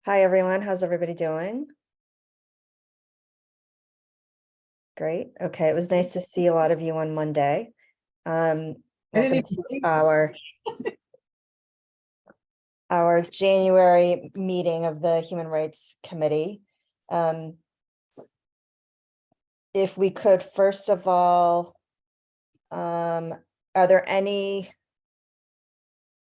Hi, everyone. How's everybody doing? Great. Okay. It was nice to see a lot of you on Monday. Welcome to our January meeting of the Human Rights Committee. If we could, first of all, are there any?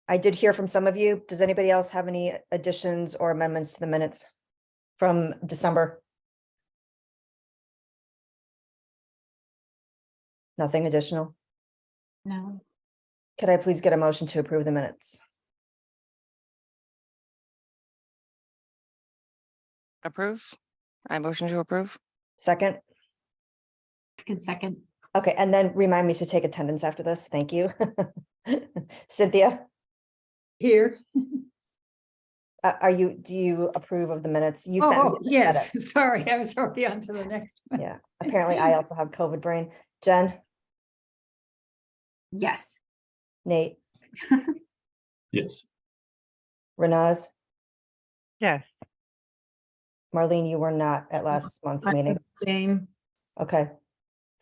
I did hear from some of you. Does anybody else have any additions or amendments to the minutes from December? Nothing additional? No. Could I please get a motion to approve the minutes? Approve. I motion to approve. Second? Second. Okay, and then remind me to take attendance after this. Thank you. Cynthia, Here. do you approve of the minutes? You sent me the Yes, edit. sorry, I was already on to the next one. Yeah, apparently I also have COVID brain. Jen, Yes. Nate, Yes. Renaz, Yes. Marlene, you were not at last month's meeting. Same. Okay.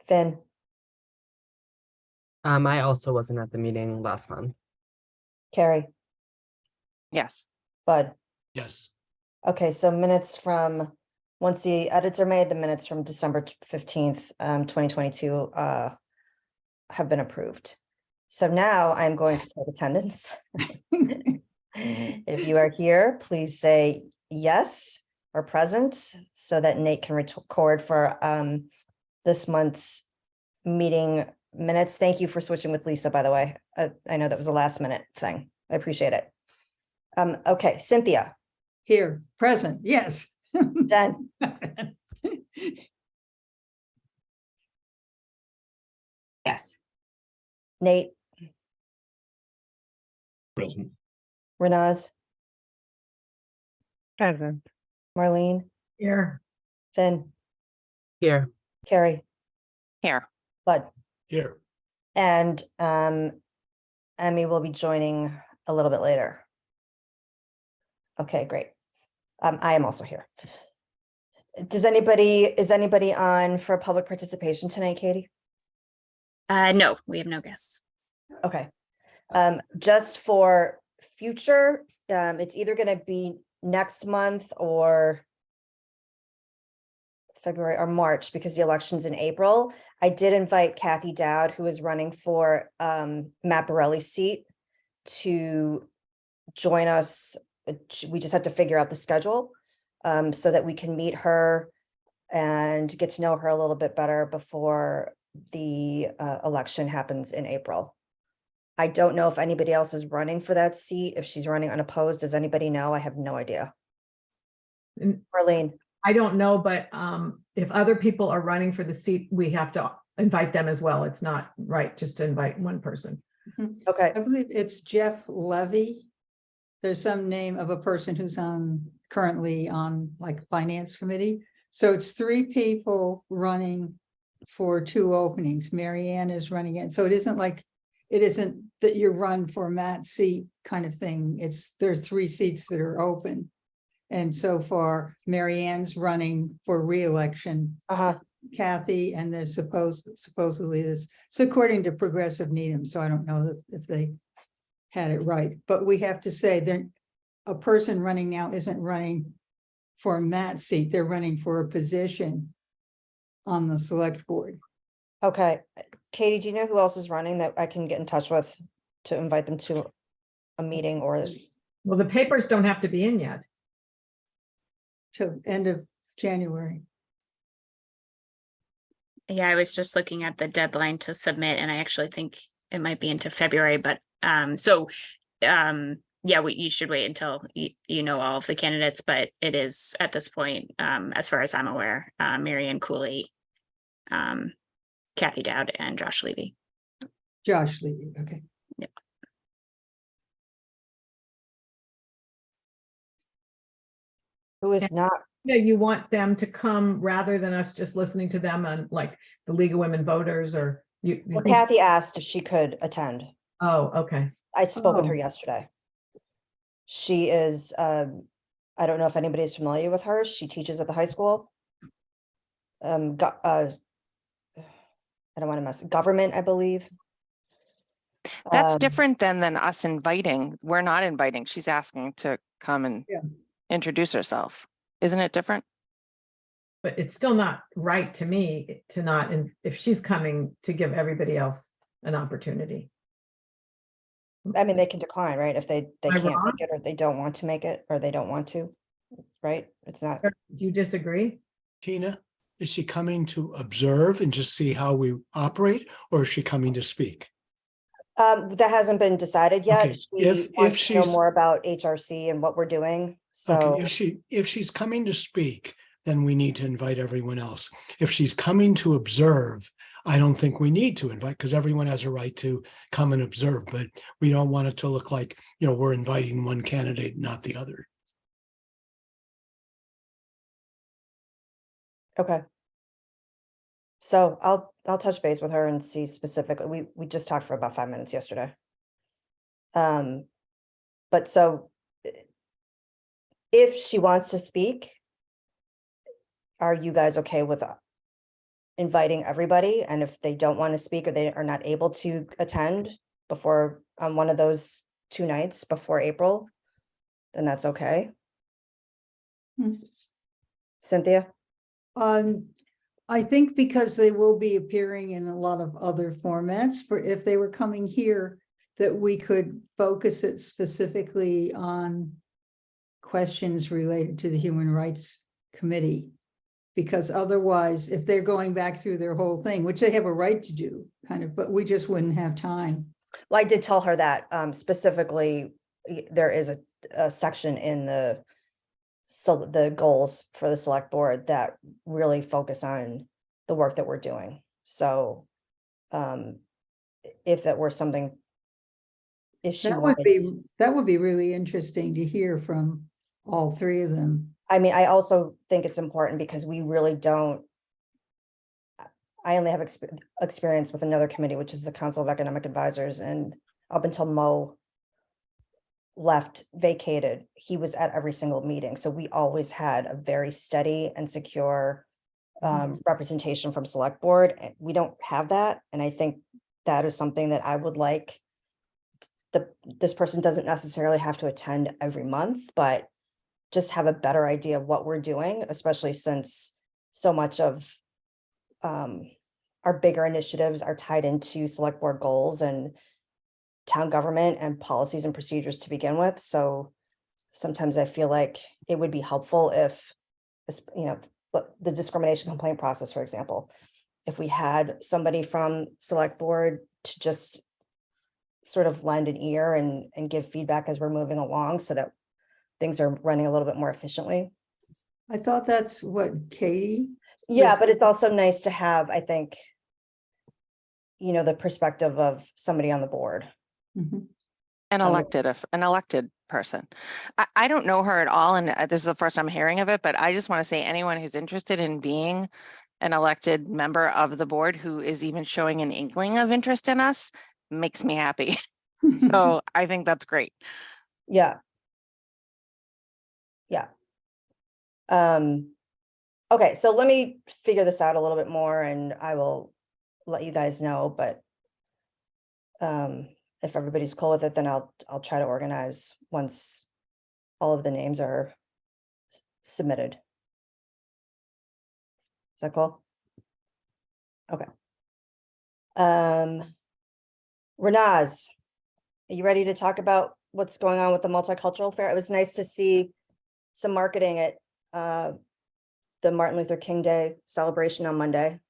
Finn, I also wasn't at the meeting last month. Carrie, Yes. Bud. Yes. Okay, so minutes from, once the edits are made, the minutes from December 15th, 2022 have been approved. So now I'm going to take attendance. If you are here, please say yes or present so that Nate can record for this month's meeting minutes. Thank you for switching with Lisa, by the way. I know that was a last minute thing. I appreciate it. Okay, Cynthia. Here, present, yes. Jen, Yes. Nate, Present. Renaz, Present. Marlene, Here. Finn, Here. Carrie, Here. Bud, Here. and Emmy will be joining a little bit later. Okay, great. I am also here. Is anybody on for public participation tonight, Katie? No, we have no guests. Okay. Just for future, it's either going to be next month or February or March because the election's in April. I did invite Kathy Dowd, who is running for Matt Borelli's seat, to join us. We just have to figure out the schedule so that we can meet her and get to know her a little bit better before the election happens in April. I don't know if anybody else is running for that seat. If she's running unopposed, does anybody know? I have no idea. Marlene. I don't know, but if other people are running for the seat, we have to invite them as well. It's not right just to invite one person. Okay. I believe it's Jeff Levy. There's some name of a person who's currently on like finance committee. So it's 3 people running for 2 openings. Mary Ann is running it. So it isn't that you run for Matt's seat kind of thing. There are 3 seats that are open. And so far, Mary Ann's running for re-election. Kathy, and there's supposedly this, it's according to Progressive Needham. So I don't know if they had it right, but we have to say that a person running now isn't running for Matt's seat. They're running for a position on the select board. Okay. Katie, do you know who else is running that I can get in touch with to invite them to a meeting or? Well, the papers don't have to be in yet. To end of January. Yeah, I was just looking at the deadline to submit, and I actually think it might be into February, but yeah, you should wait until you know all of the candidates, but it is at this point, as far as I'm aware, Mary Ann Cooley, Kathy Dowd, and Josh Levy. Josh Levy, okay. Yep. Who is not? Yeah, you want them to come rather than us just listening to them on like the League of Women Voters or you. Well, Kathy asked if she could attend. Oh, okay. I spoke with her Oh. yesterday. She is I don't know if anybody's familiar with her. She teaches at the high school. I don't want to mess, government, I believe. That's Um, different than us inviting. We're not inviting. She's asking to come and Yeah. introduce herself. Isn't it different? But it's still not right to me to not, and if she's coming to give everybody else an opportunity. I mean, they can decline, right? If they Am I can't wrong? make it, or they don't want to make it, or they don't want to, right? It's not, Do you disagree? Tina, is she coming to observe and just see how we operate, or is she coming to speak? that hasn't been decided yet. Okay, She if wants to know she's- more about HRC and what we're doing, so. Okay, if she's coming to speak, then we need to invite everyone else. If she's coming to observe, I don't think we need to invite, because everyone has a right to come and observe, but we don't want it to look like, we're inviting one candidate, not the other. Okay. So I'll touch base with her and see specifically, we just talked for about 5 minutes yesterday. But so if she wants to speak, are you guys okay with inviting everybody? And if they don't want to speak or they are not able to attend before on one of those 2 nights before April, then that's okay. Hmm. Cynthia? I think because they will be appearing in a lot of other formats, for if they were coming here, that we could focus it specifically on questions related to the Human Rights Committee. Because otherwise, if they're going back through their whole thing, which they have a right to do, kind of, but we just wouldn't have time. Well, I did tell her that specifically, there is a section in the goals for the select board that really focus on the work that we're doing. So if that were something, if she That would wanted, be really interesting to hear from all 3 of them. I mean, I also think it's important because we really don't, I only have experience with another committee, which is the Council of Economic Advisors, and up until Mo vacated, he was at every single meeting. So we always had a very steady and secure representation from select board. And we don't have that. And I think that is something that I would like. This person doesn't necessarily have to attend every month, but just have a better idea of what we're doing, especially since so much of our bigger initiatives are tied into select board goals and town government and policies and procedures to begin with. So sometimes I feel like it would be helpful if, the discrimination complaint process, for example, if we had somebody from select board to just sort of lend an ear and give feedback as we're moving along so that things are running a little bit more efficiently. I thought that's what Katie. Yeah, was- but it's also nice to have, I think, the perspective of somebody on the board. Mhm. An elected person. I don't know her at all, and this is the first I'm hearing of it, but I just want to say anyone who's interested in being an elected member of the board who is even showing an inkling of interest in us makes me happy. So I think that's great. Yeah. Yeah. Okay, so let me figure this out a little bit more and I will let you guys know, but if everybody's cool with it, then I'll try to organize once all of the names are submitted. Is that cool? Okay. Renaz, are you ready to talk about what's going on with the multicultural fair? It was nice to see some marketing at the Martin Luther King Day celebration on Monday.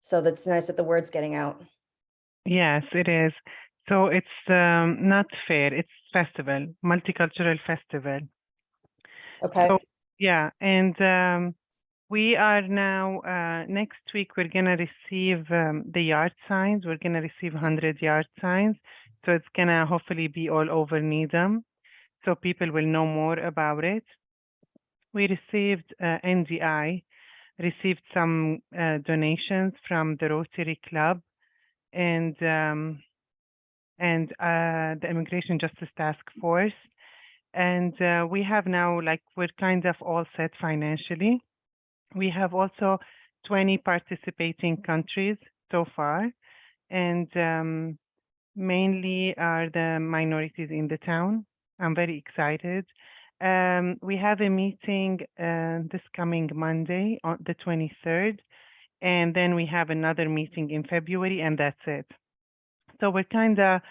So that's nice that the word's getting out. Yes, it is. So it's not fair, it's festival, Multicultural Festival. Okay. So, yeah, and we are now, next week, we're gonna receive the yard signs. We're gonna receive 100 yard signs. So it's gonna hopefully be all over Needham. So people will know more about it. We received NDI, received some donations from the Rotary Club and the Immigration Justice Task Force. And we have now, like, we're kind of all set financially. We have also 20 participating countries so far, and mainly are the minorities in the town. I'm very excited. We have a meeting this coming Monday on the 23rd, and then we have another meeting in February, and that's it. So we're kind of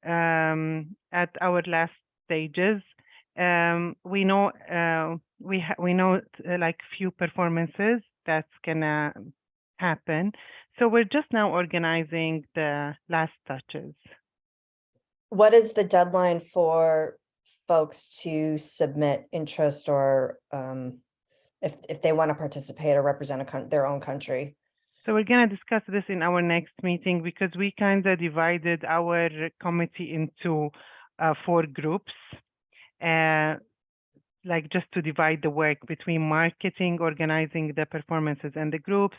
at our last stages. We know we know like few performances that's gonna happen. So we're just now organizing the last touches. What is the deadline for folks to submit interest or if they want to participate or represent their own country? So we're gonna discuss this in our next meeting because we kind of divided our committee into 4 groups, like just to divide the work between marketing, organizing the performances and the groups,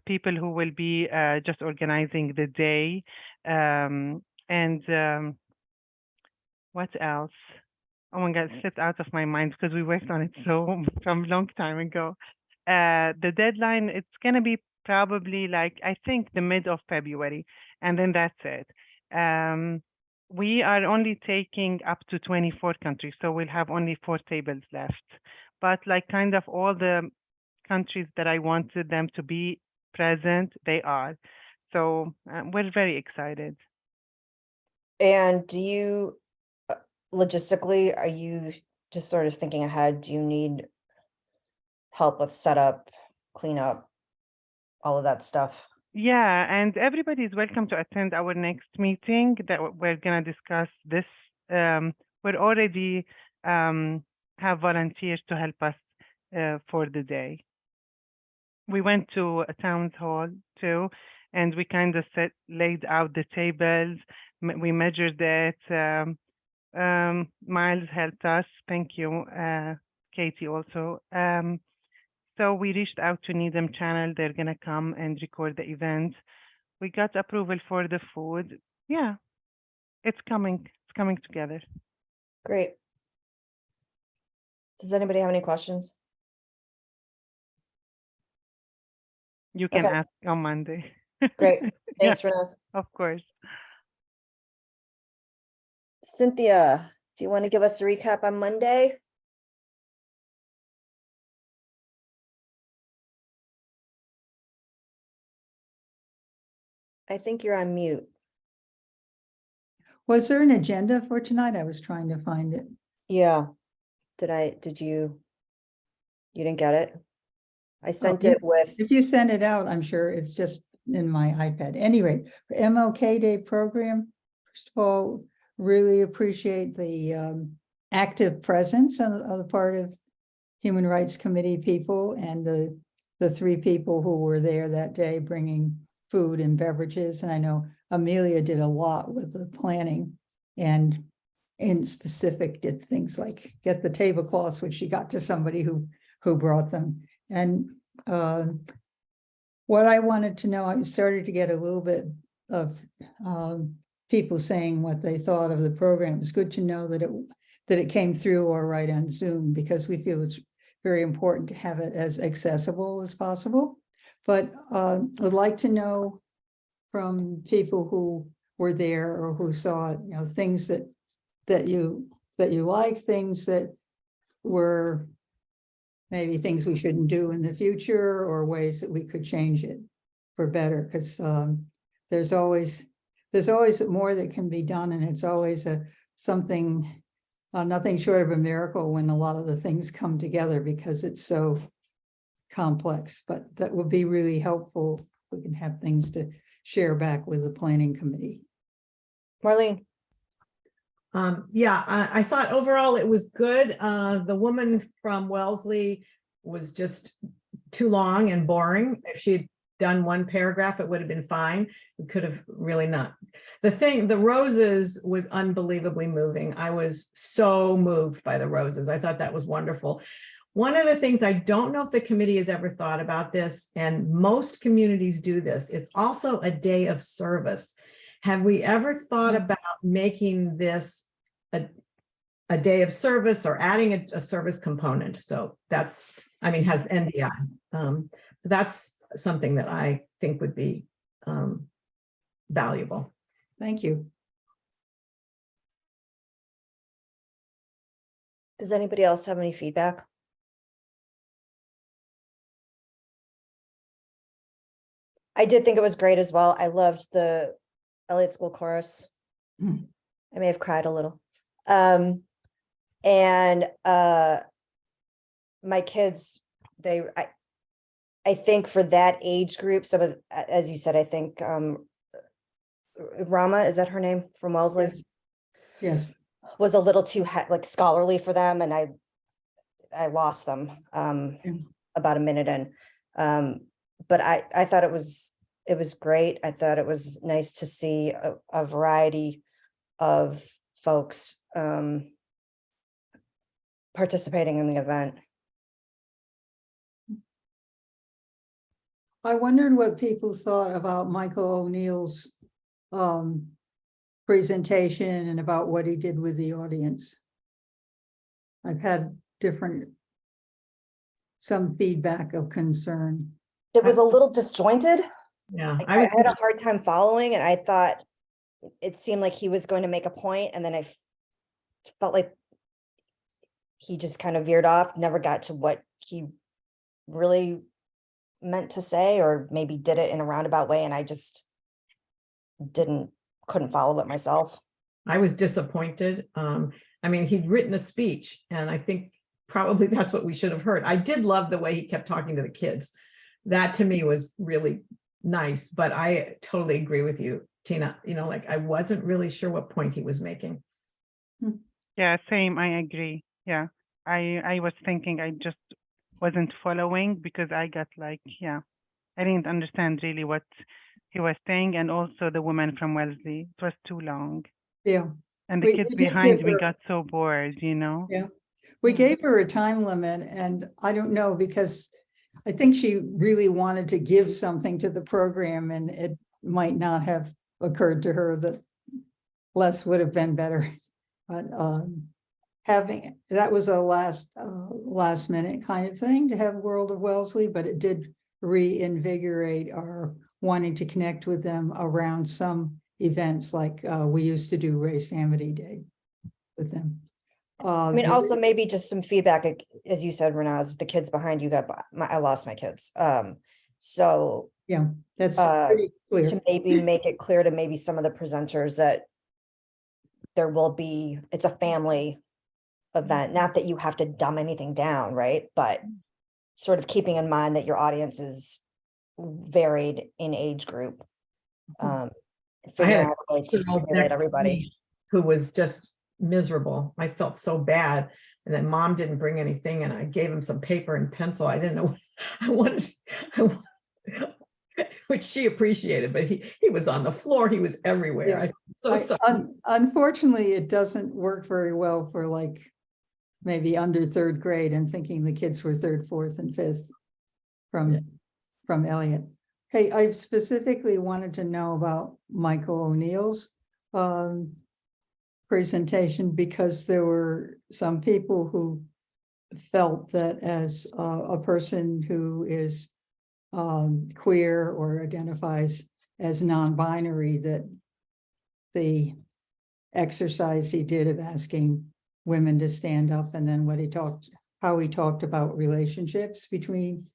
people who will be just organizing the day, and what else? Oh my God, it slipped out of my mind because we worked on it so from a long time ago. The deadline, it's gonna be probably like, I think the mid of February, and then that's it. We are only taking up to 24 countries, so we'll have only 4 tables left. But like kind of all the countries that I wanted them to be present, they are. So we're very excited. And do you, logistically, are you just sort of thinking ahead? Do you need help with setup, cleanup, all of that stuff? Yeah, and everybody is welcome to attend our next meeting that we're gonna discuss this. We're already have volunteers to help us for the day. We went to a town hall too, and we kind of laid out the tables. We measured it. Miles helped us. Thank you, Katie also. So we reached out to Needham Channel. They're gonna come and record the event. We got approval for the food. Yeah, it's coming. It's coming together. Great. Does anybody have any questions? You can Okay. ask on Monday. Great. Yeah, Thanks, Renaz. of course. Cynthia, do you want to give us a recap on Monday? I think you're on mute. Was there an agenda for tonight? I was trying to find it. Yeah. Did you didn't get it? I sent yeah. it with, If you send it out, I'm sure it's just in my iPad. Anyway, for MLK Day program, first of all, really appreciate the active presence on the part of Human Rights Committee people and the 3 people who were there that day bringing food and beverages. And I know Amelia did a lot with the planning and in specific did things like get the tablecloths, which she got to somebody who brought them. And what I wanted to know, I started to get a little bit of people saying what they thought of the program. It's good to know that it came through all right on Zoom, because we feel it's very important to have it as accessible as possible. But would like to know from people who were there or who saw it, things that you like, things that were maybe things we shouldn't do in the future, or ways that we could change it for better, because there's always more that can be done, and it's always something, nothing short of a miracle when a lot of the things come together, because it's so complex. But that would be really helpful. We can have things to share back with the planning committee. Marlene. Yeah, I thought overall it was good. The woman from Wellesley was just too long and boring. If she had done 1 paragraph, it would have been fine. We could have really not. The roses was unbelievably moving. I was so moved by the roses. I thought that was wonderful. One of the things, I don't know if the committee has ever thought about this, and most communities do this, it's also a day of service. Have we ever thought about making this a day of service or adding a service component. So that's, I mean, has NDI. So that's something that I think would be valuable. Thank you. Does anybody else have any feedback? I did think it was great as well. I loved the Elliott School Chorus. Mm. I may have cried a little. And my kids, I think for that age group, some of, as you said, I think Rama, is that her name, from Wellesley? Yes. Was a little too like scholarly for them, and I lost them about a minute in. But I thought it was great. I thought it was nice to see a variety of folks participating in the event. I wondered what people thought about Michael O'Neill's presentation and about what he did with the audience. I've had some feedback of concern. It was a little disjointed. Yeah, I had a hard time following, and I thought it seemed like he was going to make a point, and then I felt like he just kind of veered off, never got to what he really meant to say, or maybe did it in a roundabout way, and I just couldn't follow it myself. I was disappointed. I mean, he'd written a speech, and I think probably that's what we should have heard. I did love the way he kept talking to the kids. That to me was really nice, but I totally agree with you, Tina. You know, like I wasn't really sure what point he was making. Yeah, same. I agree. Yeah, I was thinking I just wasn't following because I got like, yeah, I didn't understand really what he was saying, and also the woman from Wellesley. It was too long. Yeah. And the We kids did behind give me her- got so bored, you know? Yeah. We gave her a time limit, and I don't know, because I think she really wanted to give something to the program, and it might not have occurred to her that less would have been better. But that was a last minute kind of thing to have World of Wellesley, but it did reinvigorate our wanting to connect with them around some events, like we used to do Race Amity Day with them. I mean, also maybe just some feedback, like, as you said, Renaz, the kids behind you I lost my kids. So yeah, that's pretty clear. to maybe make it clear to maybe some of the presenters that it's a family event, not that you have to dumb anything down, right? But sort of keeping in mind that your audience is varied in age group. Figuring out a way to stimulate everybody. Who was just miserable. I felt so bad. And then mom didn't bring anything, and I gave him some paper and pencil. I didn't know I wanted, which she appreciated, but he was on the floor. He was everywhere. Yeah. Unfortunately, it doesn't work very well for like maybe under third grade. I'm thinking the kids were third, fourth, and fifth from Elliott. Hey, I specifically wanted to know about Michael O'Neill's presentation, because there were some people who felt that as a person who is queer or identifies as non-binary, that the exercise he did of asking women to stand up, and then how he talked about relationships between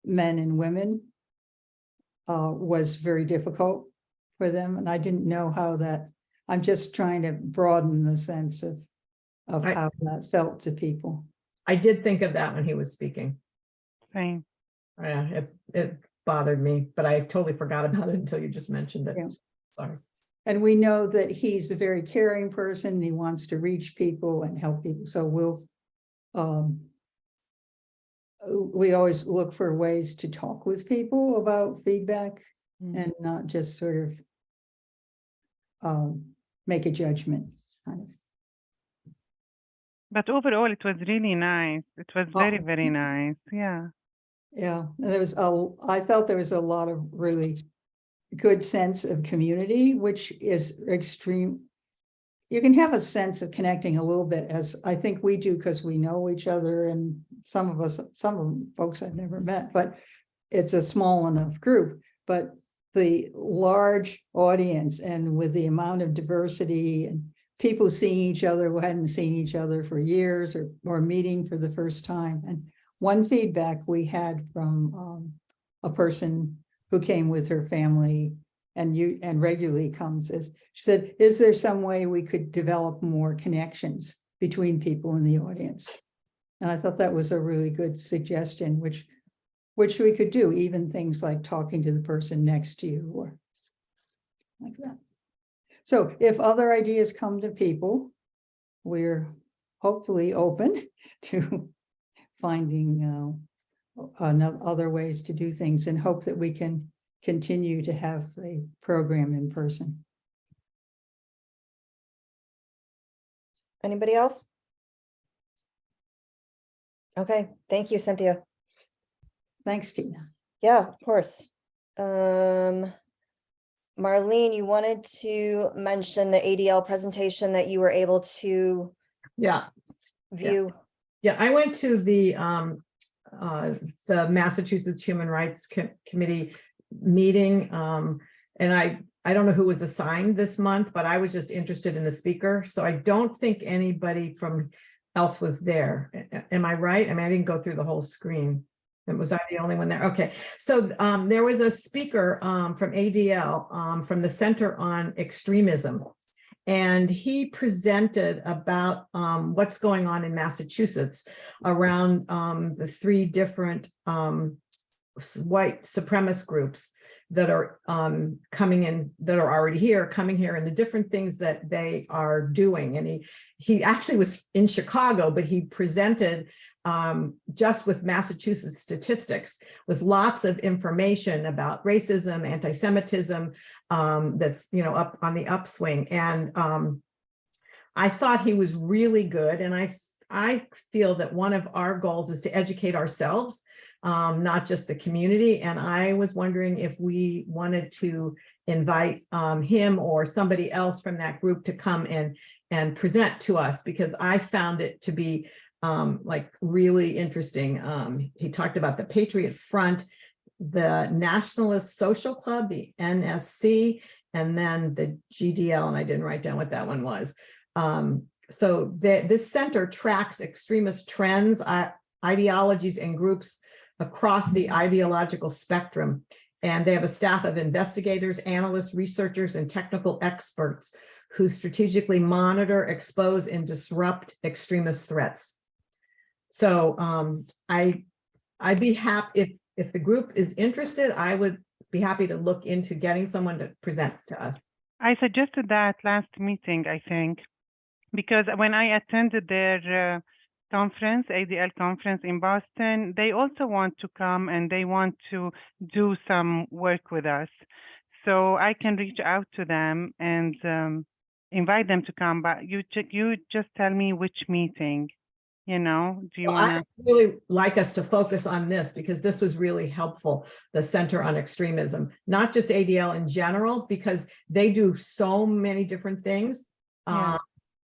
men and women was very difficult for them. And I didn't know how that, I'm just trying to broaden the sense of how that felt to people. I did think of that when he was speaking. Same. Yeah, it bothered me, but I totally forgot about it until you just mentioned it. Yeah. Sorry. And we know that he's a very caring person. He wants to reach people and help people. So we always look for ways to talk with people about feedback and not just sort of make a judgment. Kind of. But overall, it was really nice. It was very, very nice. Yeah. Yeah, I felt there was a lot of really good sense of community, which is you can have a sense of connecting a little bit, as I think we do, because we know each other, and some of folks I've never met, but it's a small enough group. But the large audience, and with the amount of diversity and people seeing each other who hadn't seen each other for years, or meeting for the first time. And one feedback we had from a person who came with her family and regularly comes, is she said, is there some way we could develop more connections between people in the audience? And I thought that was a really good suggestion, which we could do, even things like talking to the person next to you or like that. So if other ideas come to people, we're hopefully open to finding other ways to do things, and hope that we can continue to have the program in person. Anybody else? Okay, thank you, Cynthia. Thanks, Tina. Yeah, of course. Marlene, you wanted to mention the ADL presentation that you were able to Yeah. view. Yeah, I went to the Massachusetts Human Rights Committee meeting, and I don't know who was assigned this month, but I was just interested in the speaker. So I don't think anybody from else was there. Am I right? I mean, I didn't go through the whole screen. Was I the only one there? Okay. So there was a speaker from ADL, from the Center on Extremism. And he presented about what's going on in Massachusetts around the three different white supremacist groups that are coming in, that are already here, coming here, and the different things that they are doing. And he actually was in Chicago, but he presented just with Massachusetts statistics, with lots of information about racism, anti-Semitism, that's, you know, up on the upswing. And I thought he was really good. And I feel that one of our goals is to educate ourselves, not just the community. And I was wondering if we wanted to invite him or somebody else from that group to come and present to us, because I found it to be like really interesting. He talked about the Patriot Front, the Nationalist Social Club, the NSC, and then the GDL, and I didn't write down what that one was. So this center tracks extremist trends, ideologies, and groups across the ideological spectrum. And they have a staff of investigators, analysts, researchers, and technical experts who strategically monitor, expose, and disrupt extremist threats. So I'd be happy if the group is interested, I would be happy to look into getting someone to present to us. I suggested that last meeting, I think, because when I attended their conference, ADL conference in Boston, they also want to come and they want to do some work with us. So I can reach out to them and invite them to come, but you just tell me which meeting, you know, do you want to? I really like us to focus on this, because this was really helpful, the Center on Extremism, not just ADL in general, because they do so many different things. Yeah.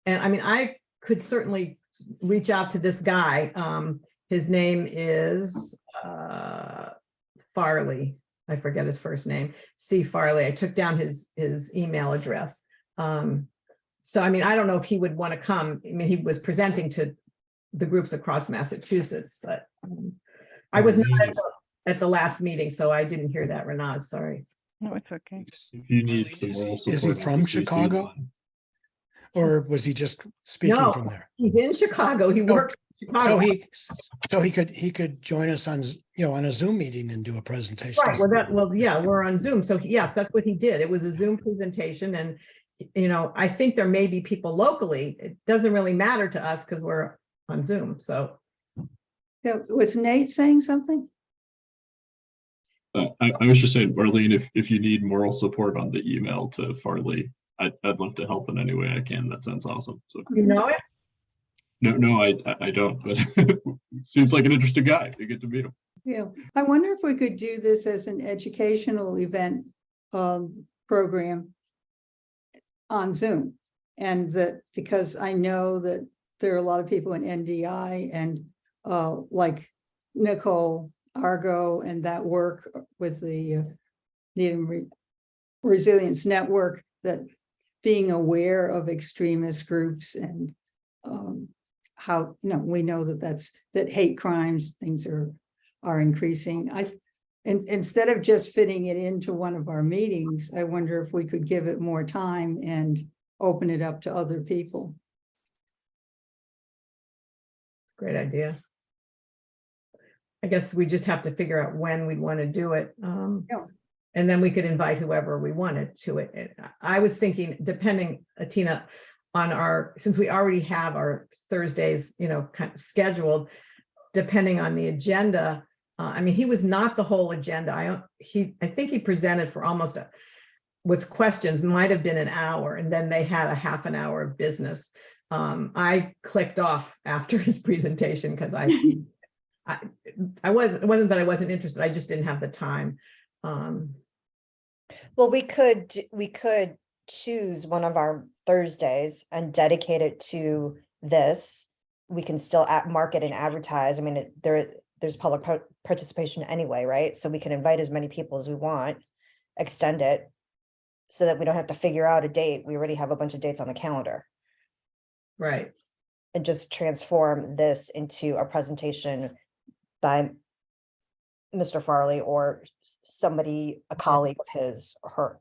And I mean, I could certainly reach out to this guy. His name is Farley. I forget his first name. C. Farley. I took down his email address. So, I mean, I don't know if he would want to come. I mean, he was presenting to the groups across Massachusetts, but I was not at the last meeting, so I didn't hear that, Renaz, sorry. No, it's okay. If you need some moral support, Is he from just CC Chicago? line. Or was he just speaking No, from there? he's in Chicago. He works in Chicago. So he could join us on, you know, on a Zoom meeting and do a presentation. Right, well, yeah, we're on Zoom. So yes, that's what he did. It was a Zoom presentation, and, you know, I think there may be people locally. It doesn't really matter to us because we're on Zoom, so. Yeah, was Nate saying something? I was just saying, Marlene, if you need moral support on the email to Farley, I'd love to help in any way I can. That sounds awesome. So You know it? no, I don't, but seems like an interesting guy. You get to meet him. Yeah, I wonder if we could do this as an educational event program on Zoom. And that, because I know that there are a lot of people in NDI and like Nicole Argo and that work with the Needham Resilience Network, that being aware of extremist groups and how, we know that hate crimes, things are increasing. Instead of just fitting it into one of our meetings, I wonder if we could give it more time and open it up to other people. Great idea. I guess we just have to figure out when we'd want to do it. Yeah. And then we could invite whoever we wanted to it. I was thinking, depending, Tina, on since we already have our Thursdays, kind of scheduled, depending on the agenda. I mean, he was not the whole agenda. I think he presented for almost with questions, might have been an hour, and then they had a half an hour of business. I clicked off after his presentation because it wasn't that I wasn't interested. I just didn't have the time. Well, we could choose one of our Thursdays and dedicate it to this. We can still market and advertise. I mean, there's public participation anyway, right? So we can invite as many people as we want, extend it so that we don't have to figure out a date. We already have a bunch of dates on the calendar. Right. And just transform this into a presentation by Mr. Farley or somebody, a colleague of his, or her.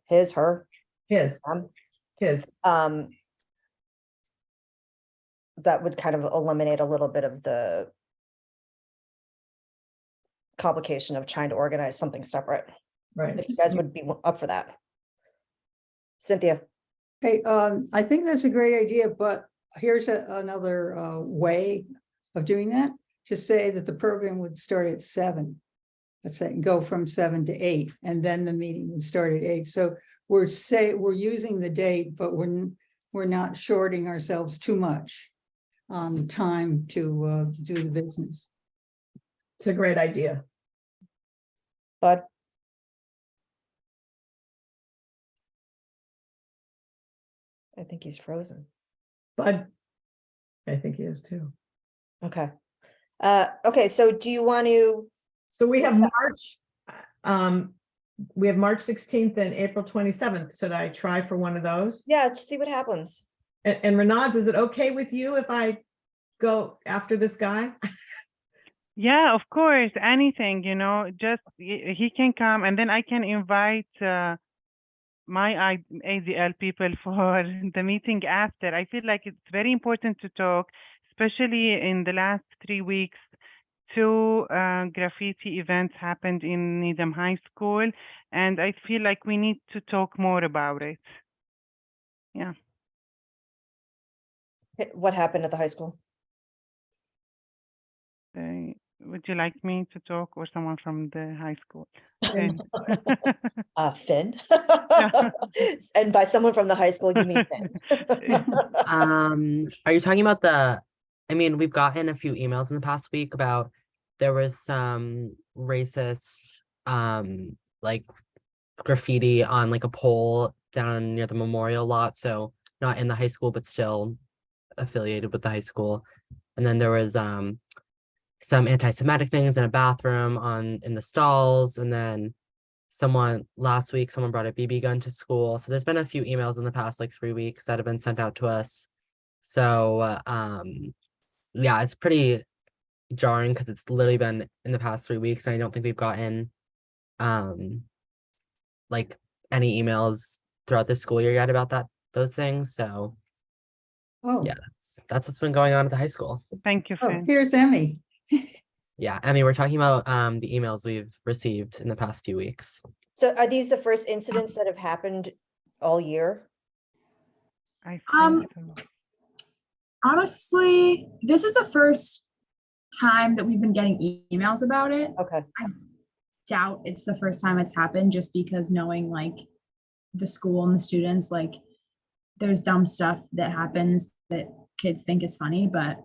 That would kind of eliminate a little bit of the complication of trying to organize something separate. Right. If you guys would be up for that. Cynthia. Hey, I think that's a great idea, but here's another way of doing that. To say that the program would start at 7. Let's say go from 7 to 8, and then the meeting would start at 8. So we're using the date, but we're not shorting ourselves too much on time to do the business. It's a great idea. Bud. I think he's frozen. Bud, I think he is too. Okay. Okay, so do you want to? So we have March 16th and April 27th. Should I try for one of those? Yeah, let's see what happens. And Renaz, is it okay with you if I go after this guy? Yeah, of course, anything, just he can come, and then I can invite my ADL people for the meeting after. I feel like it's very important to talk, especially in the last 3 weeks. 2 graffiti events happened in Needham High School, and I feel like we need to talk more about it. Yeah. What happened at the high school? Would you like me to talk, or someone from the high school? Finn. Okay. Finn. And by someone from the high school, you mean Finn. Are you talking about we've gotten a few emails in the past week about there was some racist like graffiti on like a pole down near the memorial lot, so not in the high school but still affiliated with the high school. And then there was some anti-Semitic things in a bathroom in the stalls, and then last week someone brought a BB gun to school. So there's been a few emails in the past like 3 weeks that have been sent out to us. So yeah, it's pretty jarring because it's literally been in the past 3 weeks, and I don't think we've gotten like any emails throughout the school year yet about those things. So yeah, that's what's been going on at the high school. Thank you, Finn. Here's Emmy. Yeah, Emmy, we're talking about the emails we've received in the past few weeks. So are these the first incidents that have happened all year? I think so. Honestly, this is the first time that we've been getting emails about it. Okay. I doubt it's the first time it's happened, just because knowing like the school and the students, like there's dumb stuff that happens that kids think is funny, but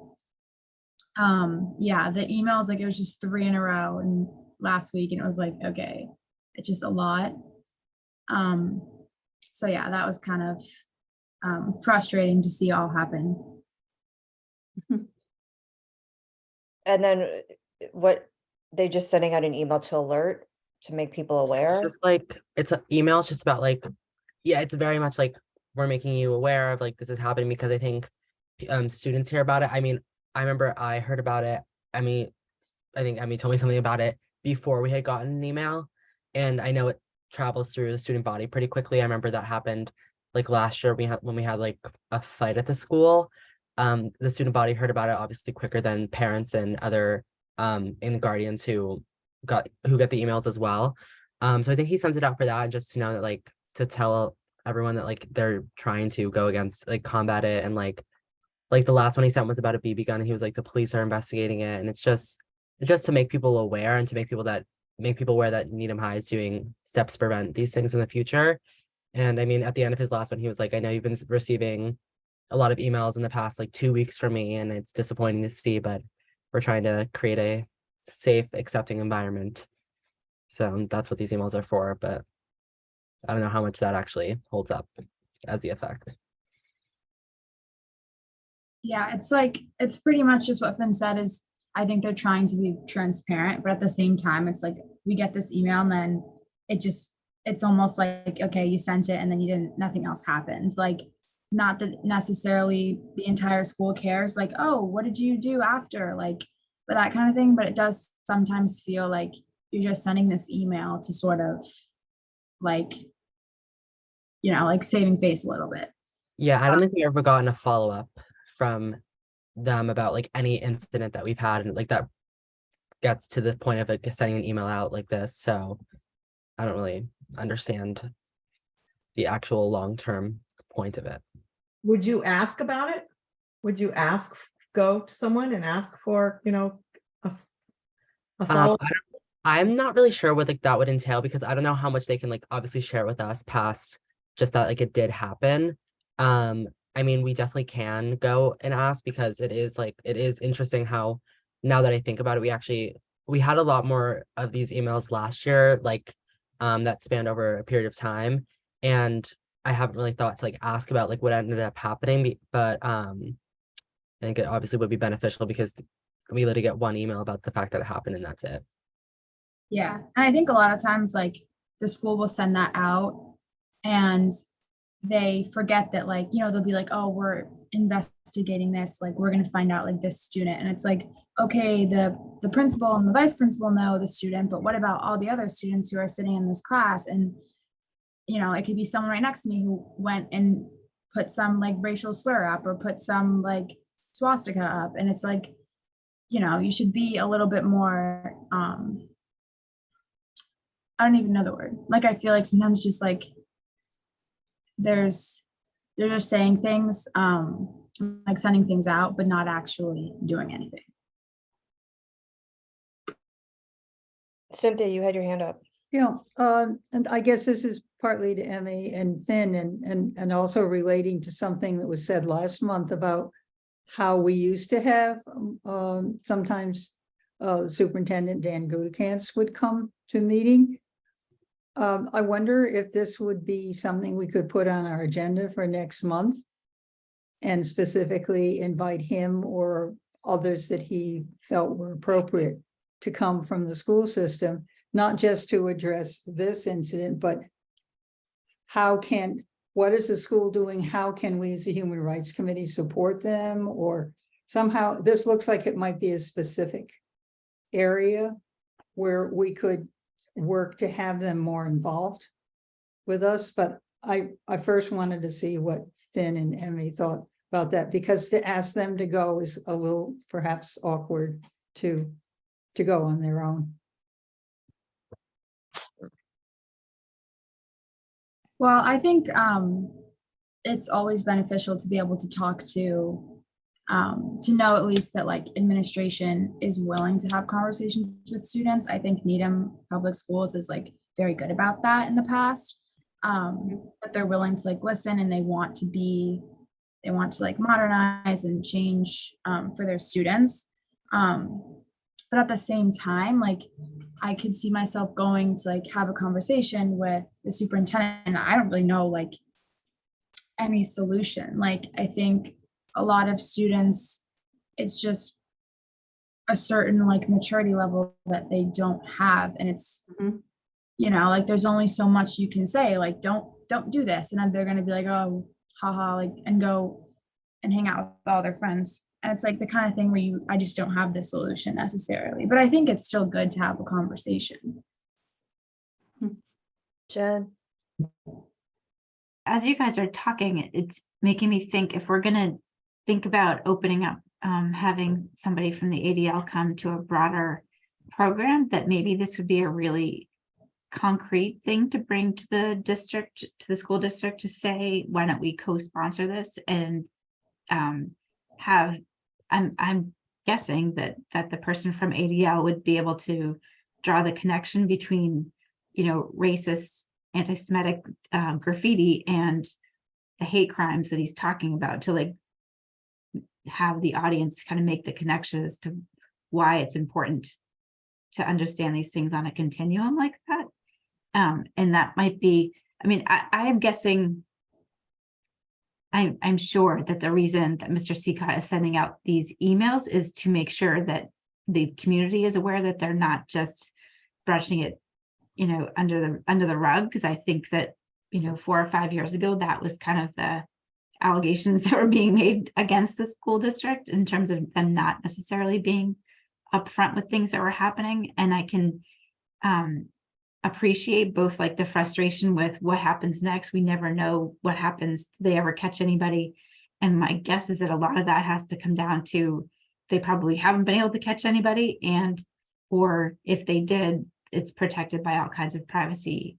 yeah, the emails, like it was just 3 in a row and last week, and it was like, okay, it's just a lot. So yeah, that was kind of frustrating to see all happen. And then what, they just sending out an email to alert to make people aware? Just like, it's an email, it's just about like, yeah, it's very much like, we're making you aware of like, this is happening because I think students hear about it. I mean, I remember I heard about it. I think Emmy told me something about it before we had gotten an email. And I know it travels through the student body pretty quickly. I remember that happened like last year when we had like a fight at the school. The student body heard about it obviously quicker than parents and other and guardians who get the emails as well. So I think he sends it out for that, just to know that like to tell everyone that like they're trying to go against like combat it. And like the last one he sent was about a BB gun. And he was like, the police are investigating it. And it's just to make people aware and to make people aware that Needham High is doing steps to prevent these things in the future. And I mean, at the end of his last one, he was like, I know you've been receiving a lot of emails in the past like 2 weeks from me, and it's disappointing to see, but we're trying to create a safe, accepting environment. So that's what these emails are for, but I don't know how much that actually holds up as the effect. Yeah, it's pretty much just what Finn said. Is I think they're trying to be transparent, but at the same time, it's like we get this email and then it's almost like, okay, you sent it and then nothing else happens. Like, not that necessarily the entire school cares, like, oh, what did you do after? Like, but that kind of thing. But it does sometimes feel like you're just sending this email to sort of like, like saving face a little bit. Yeah, I don't think we've ever gotten a follow-up from them about like any incident that we've had, and like that gets to the point of like sending an email out like this. So I don't really understand the actual long-term point of it. Would you ask about it? Would you go to someone and ask for, a follow? I'm not really sure what like that would entail, because I don't know how much they can like obviously share with us past just that like it did happen. I mean, we definitely can go and ask, because it is interesting how, now that I think about it, we had a lot more of these emails last year, like that spanned over a period of time, and I haven't really thought to like ask about like what ended up happening, but I think it obviously would be beneficial, because we literally get one email about the fact that it happened and that's it. Yeah, and I think a lot of times like the school will send that out and they forget that, like, they'll be like, oh, we're investigating this, like we're going to find out like this student, and it's like, okay, the principal and the vice principal know the student, but what about all the other students who are sitting in this class? And it could be someone right next to me who went and put some like racial slur up or put some like swastika up, and it's like, you should be a little bit more I don't even know the word. Like, I feel like sometimes just like they're just saying things, like sending things out, but not actually doing anything. Cynthia, you had your hand up. Yeah, and I guess this is partly to Emmy and Finn, and also relating to something that was said last month about how we used to have sometimes Superintendent Dan Gudikants would come to a meeting. I wonder if this would be something we could put on our agenda for next month and specifically invite him or others that he felt were appropriate to come from the school system, not just to address this incident, but what is the school doing? How can we as a Human Rights Committee support them? Or somehow this looks like it might be a specific area where we could work to have them more involved with us. But I first wanted to see what Finn and Emmy thought about that, because to ask them to go is a little perhaps awkward to go on their own. Well, I think it's always beneficial to be able to talk to know at least that like administration is willing to have conversations with students. I think Needham Public Schools is like very good about that in the past. That they're willing to like listen, and they want to like modernize and change for their students. But at the same time, like I could see myself going to like have a conversation with the superintendent. I don't really know like any solution. Like, I think a lot of students, it's just a certain like maturity level that they don't have. And it's, you know, like there's only so much you can say, like, don't do this. And then they're going to be like, oh, haha, like, and go and hang out with all their friends. And it's like the kind of thing where I just don't have the solution necessarily, but I think it's still good to have a conversation. Jen? As you guys are talking, it's making me think if we're gonna think about opening up, having somebody from the ADL come to a broader program, that maybe this would be a really concrete thing to bring to the district, to the school district, to say, why don't we co-sponsor this and have, I'm guessing that the person from ADL would be able to draw the connection between, you know, racist, anti-Semitic graffiti and the hate crimes that he's talking about, to like have the audience kind of make the connection as to why it's important to understand these things on a continuum like that. And that might be, I mean, I am guessing, I'm sure that the reason that Mr. Seacott is sending out these emails is to make sure that the community is aware that they're not just brushing it, you know, under the rug. Because I think that, you know, 4 or 5 years ago, that was kind of the allegations that were being made against the school district in terms of them not necessarily being upfront with things that were happening. And I can appreciate both like the frustration with what happens next. We never know what happens. Do they ever catch anybody? And my guess is that a lot of that has to come down to they probably haven't been able to catch anybody, and or if they did, it's protected by all kinds of privacy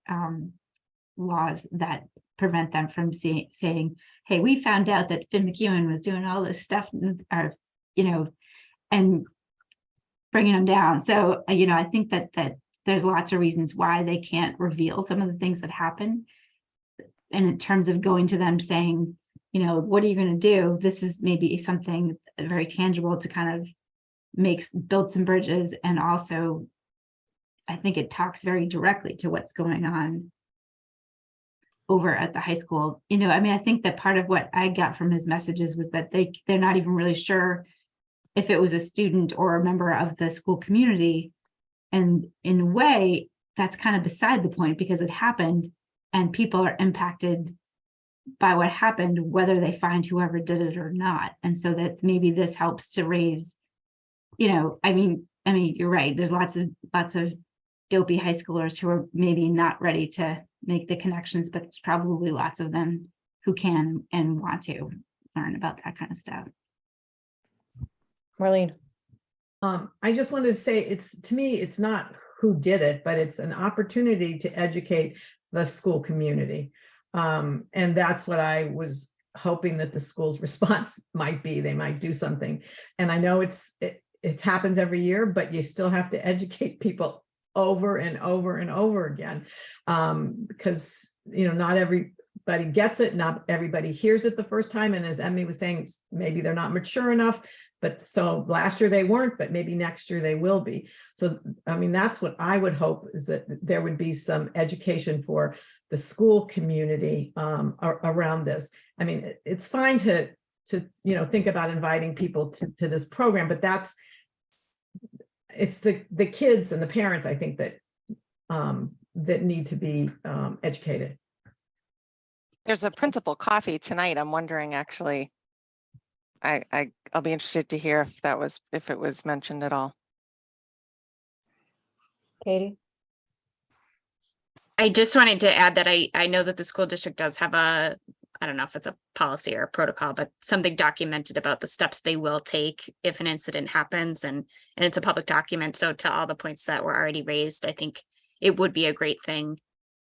laws that prevent them from saying, hey, we found out that Finn McEwen was doing all this stuff, or, you know, and bringing them down. So, you know, I think that there's lots of reasons why they can't reveal some of the things that happen. And in terms of going to them saying, you know, what are you going to do? This is maybe something very tangible to kind of build some bridges. And also, I think it talks very directly to what's going on over at the high school. You know, I mean, I think that part of what I got from his messages was that they're not even really sure if it was a student or a member of the school community. And in a way, that's kind of beside the point, because it happened and people are impacted by what happened, whether they find whoever did it or not. And so that maybe this helps to raise, you know, I mean, you're right. There's lots of dopey high schoolers who are maybe not ready to make the connections, but there's probably lots of them who can and want to learn about that kind of stuff. Marlene? I just wanted to say, to me, it's not who did it, but it's an opportunity to educate the school community. And that's what I was hoping that the school's response might be. They might do something. And I know it happens every year, but you still have to educate people over and over and over again. Because, you know, not everybody gets it. Not everybody hears it the first time. And as Emmy was saying, maybe they're not mature enough. But so last year they weren't, but maybe next year they will be. So, I mean, that's what I would hope, is that there would be some education for the school community around this. I mean, it's fine to you know, think about inviting people to this program, but it's the kids and the parents, I think, that need to be educated. There's a principal coffee tonight. I'm wondering, actually, I'll be interested to hear if it was mentioned at all. Katie? I just wanted to add that I know that the school district does have I don't know if it's a policy or a protocol, but something documented about the steps they will take if an incident happens, and it's a public document. So to all the points that were already raised, I think it would be a great thing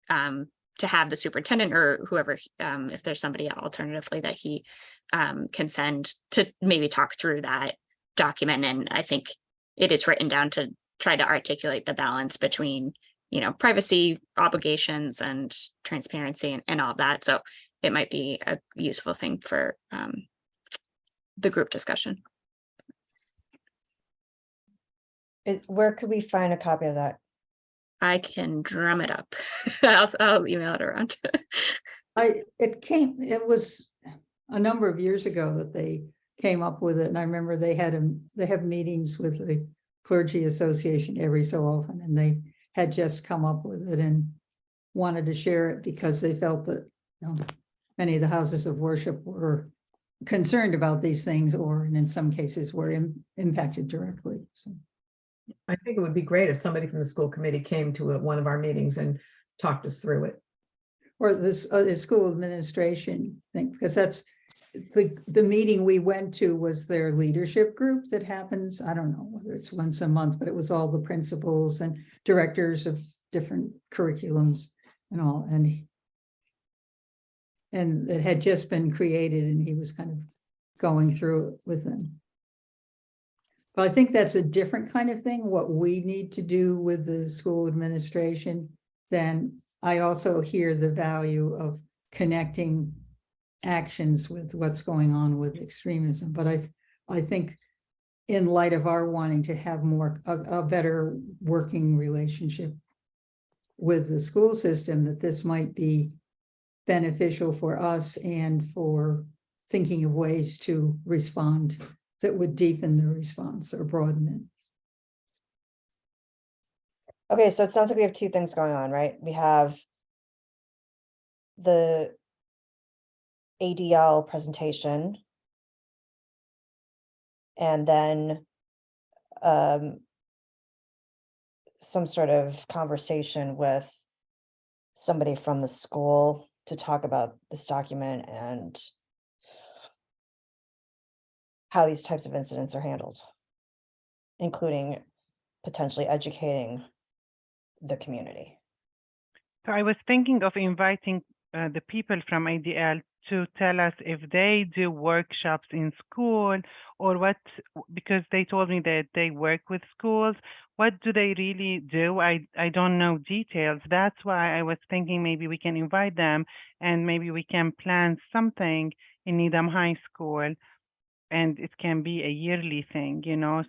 to have the superintendent or whoever, if there's somebody alternatively that he can send to maybe talk through that document. And I think it is written down to try to articulate the balance between, you know, privacy obligations and transparency and all that. So it might be a useful thing for the group discussion. Where could we find a copy of that? I can drum it up. I'll email it around. It was a number of years ago that they came up with it. And I remember they have meetings with the Clergy Association every so often, and they had just come up with it and wanted to share it because they felt that, many of the houses of worship were concerned about these things, or in some cases were impacted directly. So I think it would be great if somebody from the school committee came to one of our meetings and talked us through it. or this the school administration thing, because that's the meeting we went to was their leadership group that happens. I don't know whether it's once a month, but it was all the principals and directors of different curriculums and all, and it had just been created, and he was kind of going through it with them. But I think that's a different kind of thing, what we need to do with the school administration. Then I also hear the value of connecting actions with what's going on with extremism. But I think in light of our wanting to have a better working relationship with the school system, that this might be beneficial for us and for thinking of ways to respond that would deepen the response or broaden it. Okay, so it sounds like we have two things going on, right? We have the ADL presentation, and then some sort of conversation with somebody from the school to talk about this document and how these types of incidents are handled, including potentially educating the community. So I was thinking of inviting the people from ADL to tell us if they do workshops in school or what, because they told me that they work with schools. What do they really do? I don't know details. That's why I was thinking maybe we can invite them and maybe we can plan something in Needham High School, and it can be a yearly thing,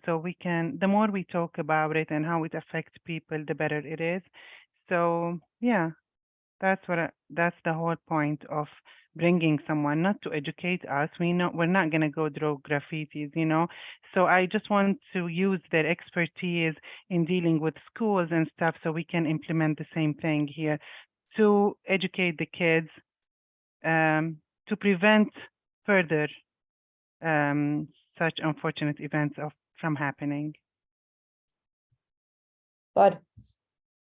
so we can, the more we talk about it and how it affects people, the better it is. So yeah, that's the whole point of bringing someone, not to educate us. We're not going to go draw graffitis, so I just want to use their expertise in dealing with schools and stuff so we can implement the same thing here to educate the kids, to prevent further such unfortunate events from happening. But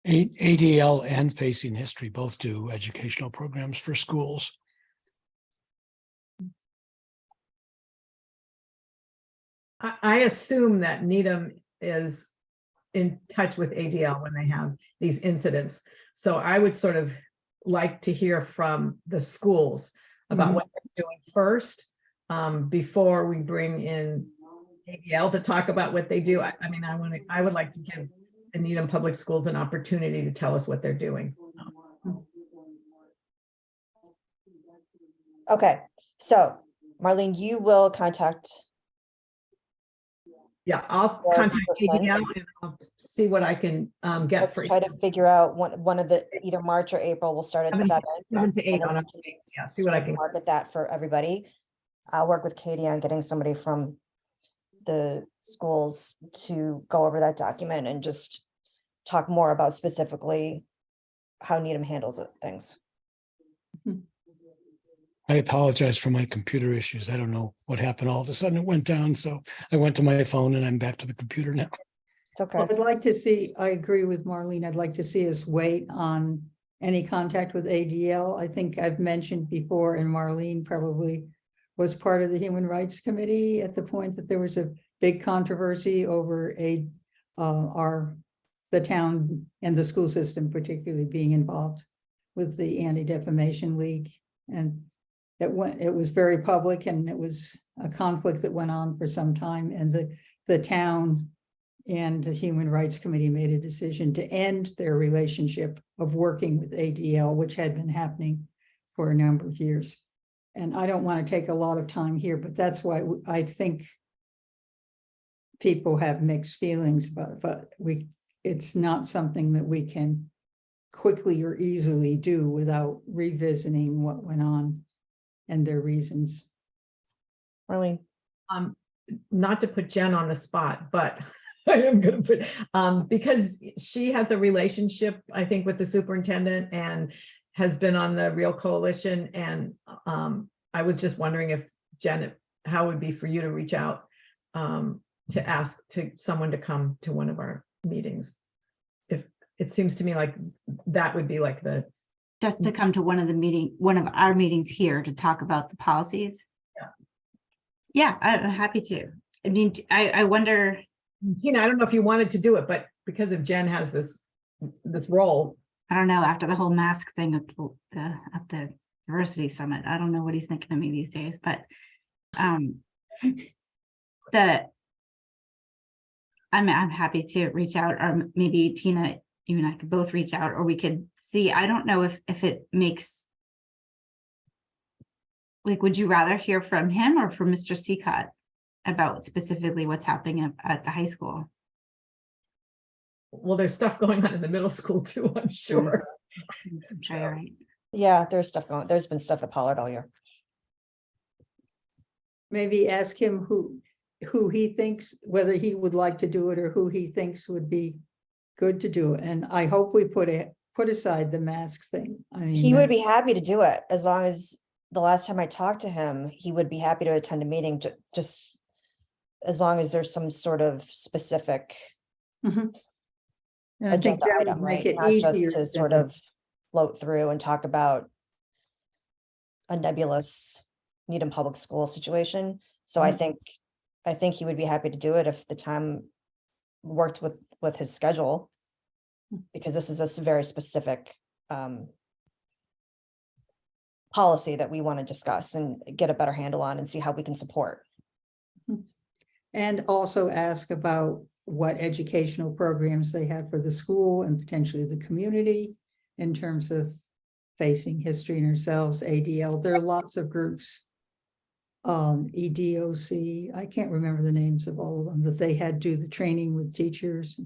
ADL and Facing History both do educational programs for schools. I assume that Needham is in touch with ADL when they have these incidents. So I would sort of like to hear from the schools about what they're doing first, before we bring in ADL to talk about what they do. I would like to give the Needham Public Schools an opportunity to tell us what they're doing. okay, so Marlene, you will contact. Yeah, I'll Or contact person. ADL and I'll see what I can get Let's for try to figure out one of the either March or April. We'll start at 7. 7 to 8 and then on our meetings. Yeah, see what I can. market that for everybody. I'll work with Katie on getting somebody from the schools to go over that document and just talk more about specifically how Needham handles things. I apologize for my computer issues. I don't know what happened. All of a sudden it went down. So I went to my phone and I'm back to the computer now. It's okay. Well, I'd like to see, I agree with Marlene, I'd like to see us wait on any contact with ADL. I think I've mentioned before, and Marlene probably was part of the Human Rights Committee at the point that there was a big controversy over the town and the school system particularly being involved with the Anti-Defamation League. And it was very public, and it was a conflict that went on for some time, and the town and the Human Rights Committee made a decision to end their relationship of working with ADL, which had been happening for a number of years. And I don't want to take a lot of time here, but that's why I think people have mixed feelings about it, but it's not something that we can quickly or easily do without revisiting what went on and their reasons. Marlene? Not to put Jen on the spot, but I am gonna put, because she has a relationship, I think, with the superintendent and has been on the Real Coalition. And I was just wondering if Jen, how it would be for you to reach out to ask to someone to come to one of our meetings. If it seems to me like that would be like the, Just to come to one of our meetings here to talk about the policies. Yeah, I'm happy to. I mean, I wonder, Tina, I don't know if you wanted to do it, but because of Jen has this role. I don't know, after the whole mask thing at the diversity summit, I don't know what he's thinking of me these days, but I'm happy to reach out, or maybe Tina, you and I could both reach out, or we could see. I don't know if it makes, like, would you rather hear from him or from Mr. Seacott about specifically what's happening at the high school? Well, there's stuff going on in the middle school too, I'm sure. I'm sure you're right. Yeah, there's been stuff at Pollard all year. Maybe ask him who he thinks, whether he would like to do it or who he thinks would be good to do it. And I hope we put aside the mask thing. I mean, He would be happy to do it, as long as the last time I talked to him, he would be happy to attend a meeting, just as long as there's some sort of specific Mhm. And I think agenda that item, would make right? it Not just easier to sort than- of float through and talk about a nebulous Needham Public School situation. So I think he would be happy to do it if the time worked with his schedule, because this is a very specific policy that we want to discuss and get a better handle on and see how we can support. And also ask about what educational programs they have for the school and potentially the community in terms of facing history and ourselves, ADL. There are lots of groups. EDOC, I can't remember the names of all of them, that they had do the training with teachers.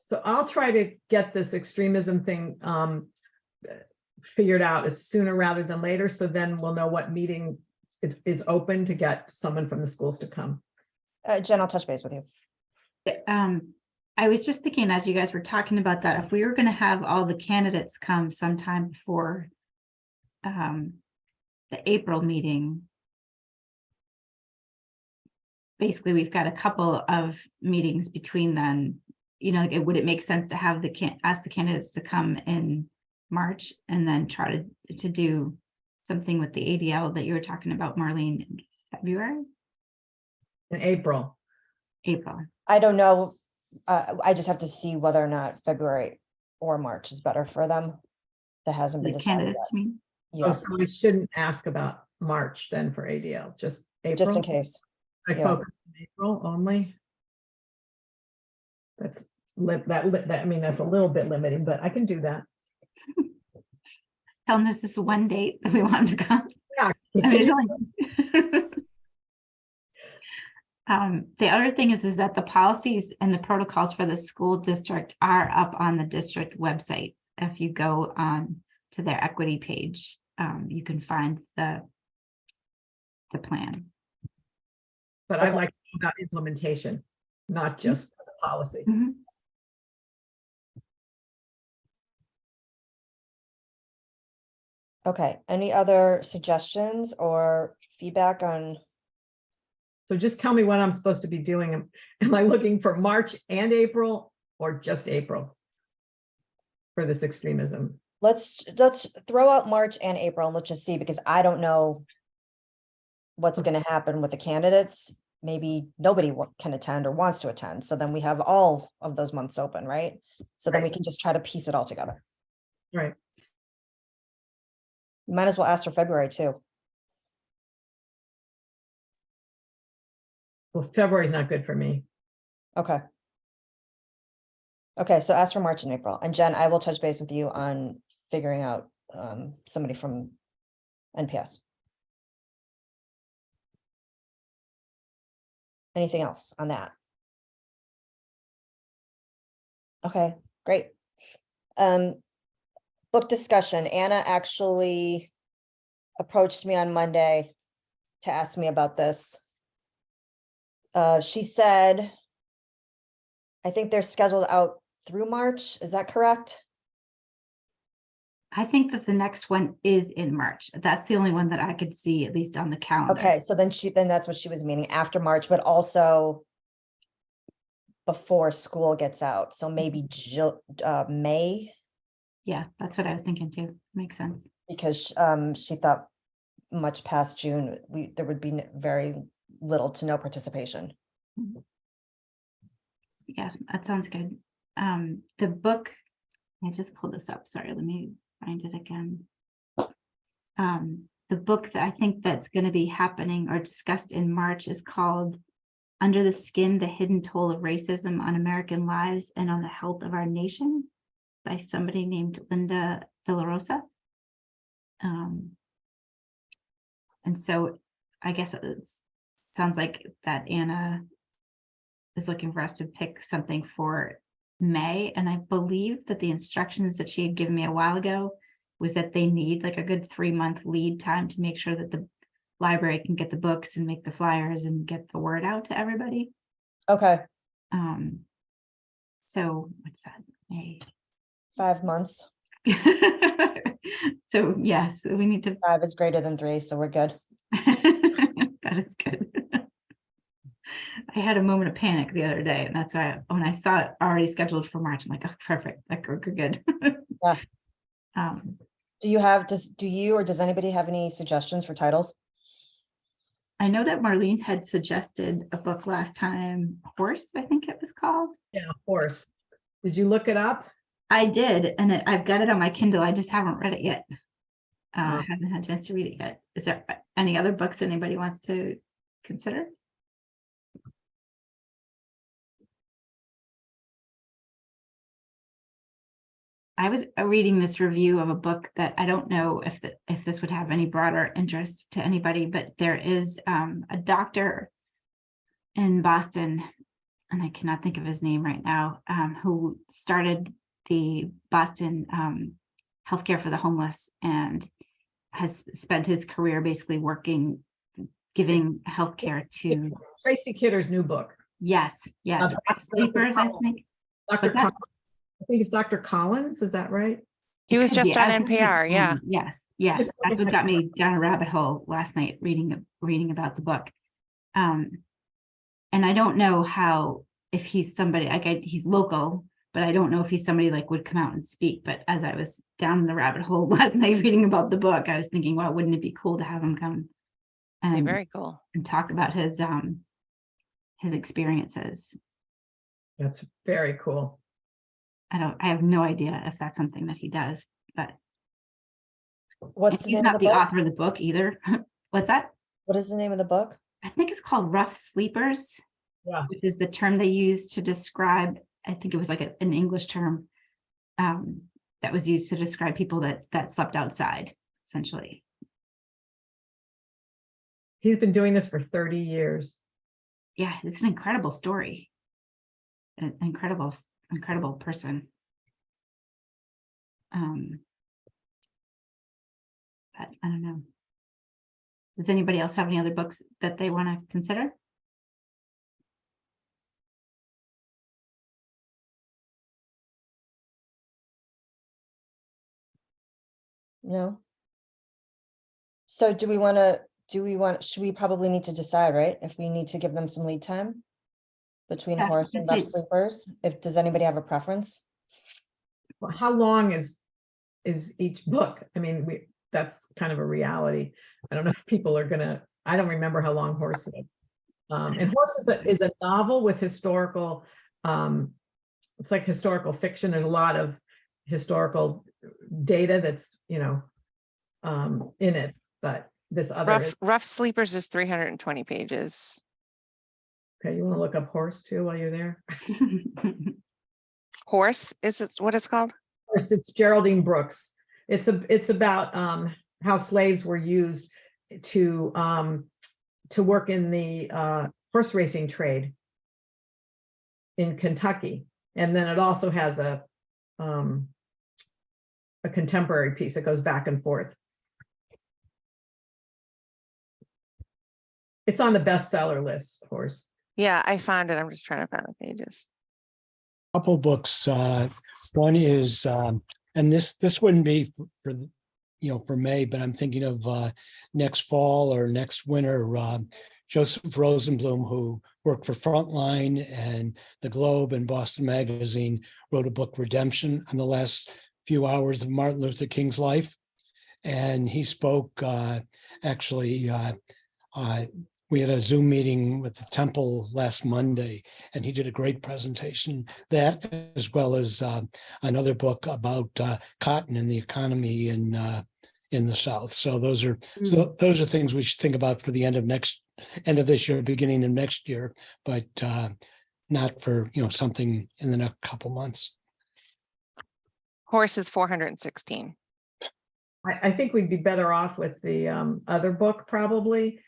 So I'll try to get this extremism thing figured out as sooner rather than later. So then we'll know what meeting is open to get someone from the schools to come. Jen, I'll touch base with you. I was just thinking, as you guys were talking about that, if we were going to have all the candidates come sometime before the April meeting, basically we've got a couple of meetings between then. You know, would it make sense to have ask the candidates to come in March and then try to do something with the ADL that you were talking about, Marlene, in February? In April. I don't know. I just have to see whether or not February or March is better for them. That hasn't been The decided candidates, yet. I mean. Oh, Yes, so I shouldn't ask about March then for ADL, just April. just in case. I yeah. focus on April only. That's I mean, that's a little bit limiting, but I can do that. Tell them this is one date that we want them to come. Yeah. I mean, there's only the other thing is that the policies and the protocols for the school district are up on the district website. If you go on to their equity page, you can find the plan. But I'd like to know about implementation, not just the policy. Mhm. Okay, any other suggestions or feedback on? So just tell me what I'm supposed to be doing. Am I looking for March and April or just April for this extremism? Let's throw out March and April and let's just see, because I don't know what's going to happen with the candidates. Maybe nobody can attend or wants to attend. So then we have all of those months open, right? So then we can just try to piece it all together. Right. You might as well ask for February too. Well, February is not good for me. Okay. Okay, so ask for March and April. And Jen, I will touch base with you on figuring out somebody from NPS. Anything else on that? Okay, great. Book discussion. Anna actually approached me on Monday to ask me about this. She said, I think they're scheduled out through March. Is that correct? I think that the next one is in March. That's the only one that I could see, at least on the calendar. Okay, so then that's what she was meaning, after March, but also before school gets out. So maybe May, Yeah, that's what I was thinking too. Makes sense. because she thought much past June, there would be very little to no participation. Yeah, that sounds good. The book, I just pulled this up. Sorry, let me find it again. The book that I think that's going to be happening or discussed in March is called Under the Skin, The Hidden Toll of Racism on American Lives and on the Health of Our Nation by somebody named Linda Villarosa. And so I guess it sounds like that Anna is looking for us to pick something for May. And I believe that the instructions that she had given me a while ago was that they need like a good 3-month lead time to make sure that the library can get the books and make the flyers and get the word out to everybody. Okay, So what's that? May. 5 months. So yes, we need to. 5 is greater than 3, so we're good. That is good. I had a moment of panic the other day, and that's why when I saw it already scheduled for March, I'm like, oh, perfect, like we're good. Yeah. Do you or does anybody have any suggestions for titles? I know that Marlene had suggested a book last time, Horse, I think it was called. Yeah, of course. Did you look it up? I did, and I've got it on my Kindle. I just haven't read it yet. Oh. I haven't had a chance to read it yet. Is there any other books anybody wants to consider? I was reading this review of a book that I don't know if this would have any broader interest to anybody, but there is a doctor in Boston, and I cannot think of his name right now, who started the Boston Healthcare for the Homeless and has spent his career basically working, giving healthcare to. Tracy Kidder's new book. Yes, yes. Sleepers, I think. Dr. What's that? I think it's Dr. Collins, is that right? He was Could just be. on I was thinking, NPR, yeah. Yes, yes. That's what got me down a rabbit hole last night reading about the book. And I don't know how, if he's somebody, he's local, but I don't know if he's somebody like would come out and speak. But as I was down the rabbit hole last night reading about the book, I was thinking, well, wouldn't it be cool to have him come and Very cool. and talk about his experiences. That's very cool. I have no idea if that's something that he does, but What's the he's name not of the the book? author of the book either. What's that? What is the name of the book? I think it's called Rough Sleepers. Yeah. Which is the term they use to describe, I think it was like an English term that was used to describe people that slept outside, essentially. He's been doing this for 30 years. Yeah, it's an incredible story. An incredible person. But I don't know. Does anybody else have any other books that they want to consider? No. So should we probably need to decide, right? If we need to give them some lead time between Yeah, Horse and I'd Rough say- Sleepers? Does anybody have a preference? Well, how long is each book? I mean, that's kind of a reality. I don't know if people are gonna, I don't remember how long Horse is. And Horse is a novel with historical, it's like historical fiction. There's a lot of historical data that's, in it, but this other. Rough Sleepers is 320 pages. Okay, you want to look up Horse too while you're there? Horse is what it's called? Horse, it's Geraldine Brooks. It's about how slaves were used to work in the horse racing trade in Kentucky. And then it also has a contemporary piece that goes back and forth. It's on the bestseller list, of course. Yeah, I found it. I'm just trying to find the pages. Couple books. One is, and this wouldn't be for for May, but I'm thinking of next fall or next winter. Joseph Rosenblum, who worked for Frontline and the Globe and Boston Magazine, wrote a book, Redemption, on the last few hours of Martin Luther King's life. And he spoke we had a Zoom meeting with the Temple last Monday, and he did a great presentation. That, as well as another book about cotton and the economy in the South. So those are things we should think about for the end of this year, beginning of next year, but not for something in the next couple months. Horse is 416. I think we'd be better off with the other book probably,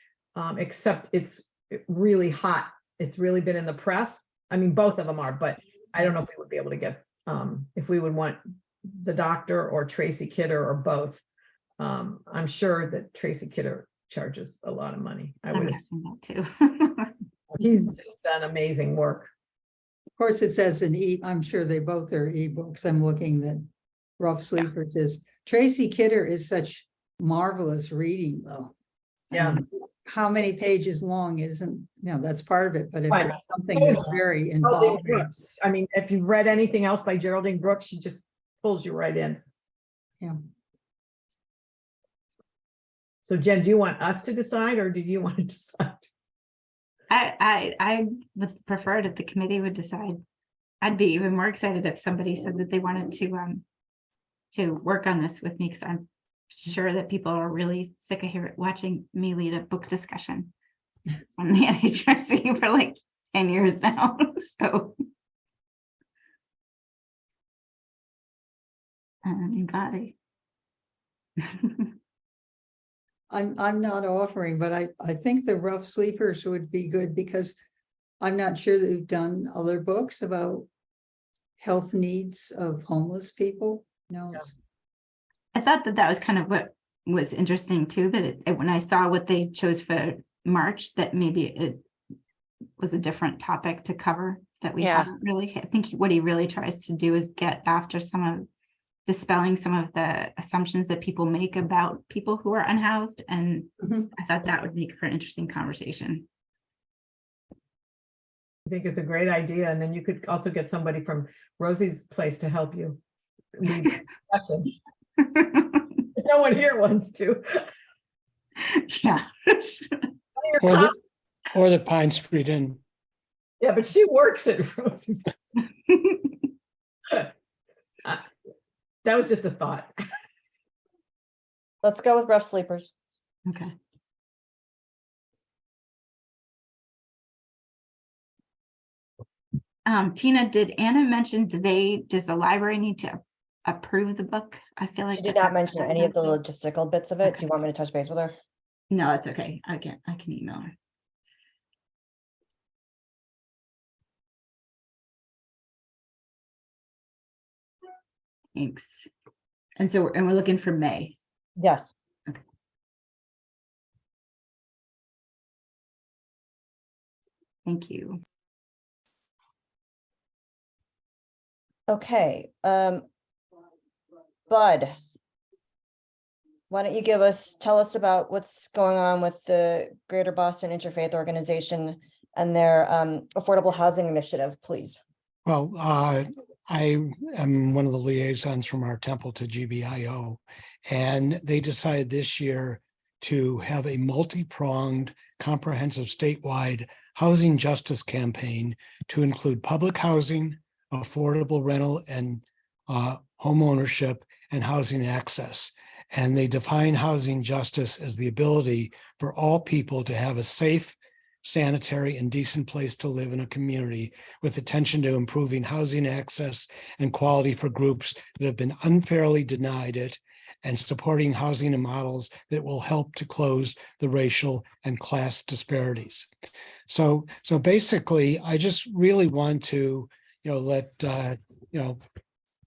except it's really hot. It's really been in the press. I mean, both of them are, but I don't know if we would be able to get, if we would want the doctor or Tracy Kidder or both. I'm sure that Tracy Kidder charges a lot of money. I I'm would. guessing that too. He's just done amazing work. Of course, it says I'm sure they both are ebooks. I'm looking that Rough Sleeper says, Tracy Kidder is such marvelous reading though. Yeah. How many pages long isn't, that's part of it, but if Right. it's something that's very Geraldine involved. Brooks. I mean, if you've read anything else by Geraldine Brooks, she just pulls you right in. Yeah. So Jen, do you want us to decide or do you want to decide? I would prefer it if the committee would decide. I'd be even more excited if somebody said that they wanted to work on this with me, because I'm sure that people are really sick of watching me lead a book discussion on the NHRC for like 10 years now. So anybody. I'm not offering, but I think the Rough Sleepers would be good because I'm not sure that we've done other books about health needs of homeless people. No. I thought that was kind of what was interesting too, that when I saw what they chose for March, that maybe it was a different topic to cover that we haven't really. I think what he really tries to do is get after some of dispelling some of the assumptions that people make about people who are unhoused. And I thought that would make for an interesting conversation. I think it's a great idea. And then you could also get somebody from Rosie's place to help you lead the discussion. No one here wants to. Yeah. Or the Pine Street Inn. Yeah, but she works at Rosie's. That was just a thought. Let's go with Rough Sleepers. Okay. Tina, did Anna mention does the library need to approve the book? I feel like She did not mention any of the logistical bits of it. Do you want me to touch base with her? No, it's okay. I can email her. Thanks. And so we're looking for May. Yes. Okay. Thank you. Okay. Bud, why don't you tell us about what's going on with the Greater Boston Interfaith Organization and their affordable housing initiative, please? Well, I am one of the liaisons from our temple to GBIO, and they decided this year to have a multi-pronged, comprehensive statewide housing justice campaign to include public housing, affordable rental and home ownership, and housing access. And they define housing justice as the ability for all people to have a safe, sanitary, and decent place to live in a community, with attention to improving housing access and quality for groups that have been unfairly denied it, and supporting housing and models that will help to close the racial and class disparities. So basically, I just really want to, let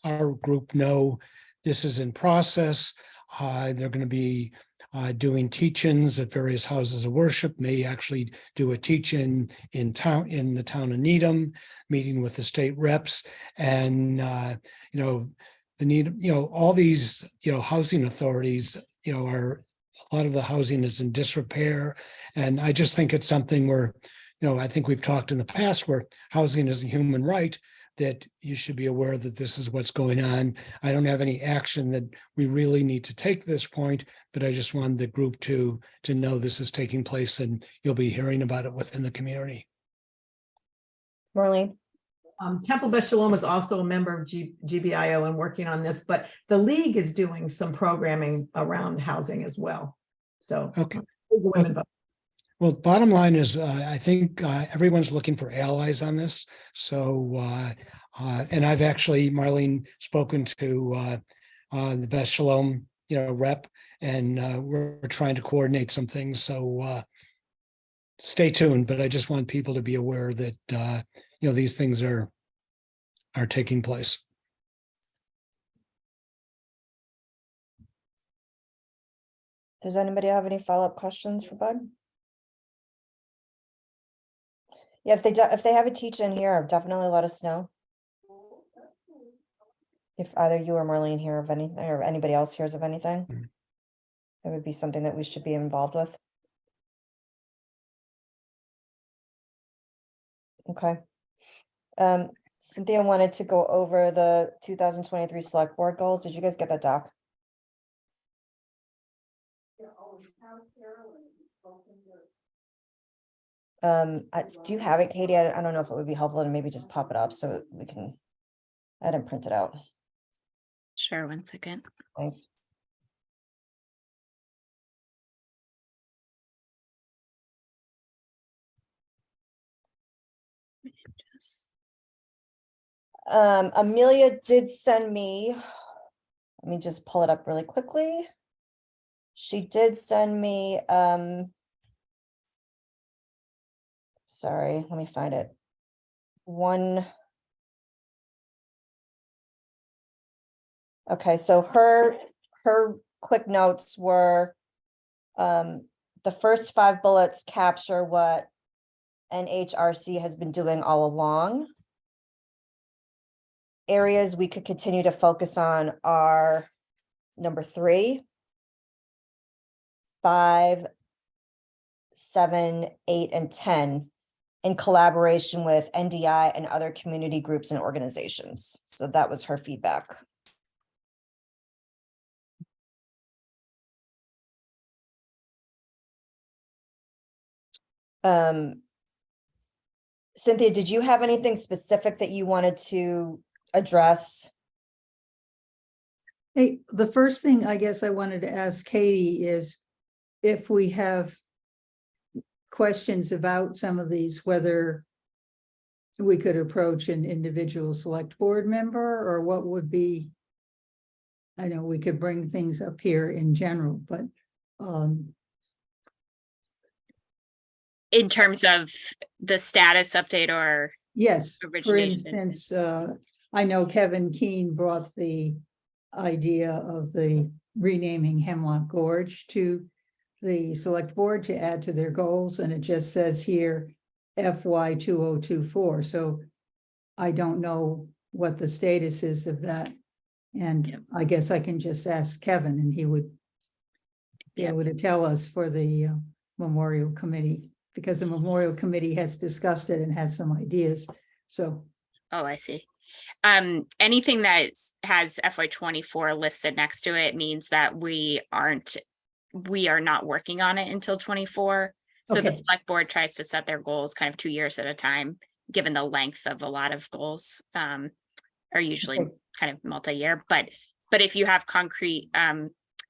our group know this is in process. They're going to be doing teach-ins at various houses of worship, may actually do a teach-in in the town of Needham, meeting with the state reps, and the need, all these, housing authorities, are, a lot of the housing is in disrepair. And I just think it's something where, I think we've talked in the past where housing is a human right, that you should be aware that this is what's going on. I don't have any action that we really need to take at this point, but I just wanted the group to know this is taking place, and you'll be hearing about it within the community. Marlene? Temple Beth Shalom is also a member of GBIO and working on this, but the league is doing some programming around housing as well. So, Okay. women vote. Well, bottom line is, I think everyone's looking for allies on this. So, and I've actually, Marlene, spoken to the Beth Shalom, rep, and we're trying to coordinate some things. So stay tuned. But I just want people to be aware that these things are taking place. Does anybody have any follow-up questions for Bud? Yeah, if they have a teach-in here, definitely let us know. If either you or Marlene hear of anything, or anybody else hears of anything, it would be something that we should be involved with. Okay. Cynthia wanted to go over the 2023 select board goals. Did you guys get that doc? Do you have it, Katie? I don't know if it would be helpful to maybe just pop it up so we can, I didn't print it out. Sure, 1 second. Thanks. Amelia did send me, let me just pull it up really quickly. She did send me, sorry, let me find it. Okay, so her quick notes were, the first 5 bullets capture what NHRC has been doing all along. Areas we could continue to focus on are number 3, 5, 7, 8, and 10 in collaboration with NDI and other community groups and organizations. So that was her feedback. Cynthia, did you have anything specific that you wanted to address? Hey, the first thing I guess I wanted to ask Katie is if we have questions about some of these, whether we could approach an individual select board member, or what would be, I know we could bring things up here in general, but In terms of the status update or yes, for origination. instance, I know Kevin Keene brought the idea of the renaming Hemlock Gorge to the select board to add to their goals, and it just says here FY 2024. So I don't know what the status is of that. And Yep. I guess I can just ask Kevin and he would be Yep. able to tell us for the memorial committee, because the memorial committee has discussed it and has some ideas. So. Oh, I see. Anything that has FY24 listed next to it means that we are not working on it until 24. So the Okay. select board tries to set their goals kind of 2 years at a time, given the length of a lot of goals are usually Okay. kind of multi-year. But if you have concrete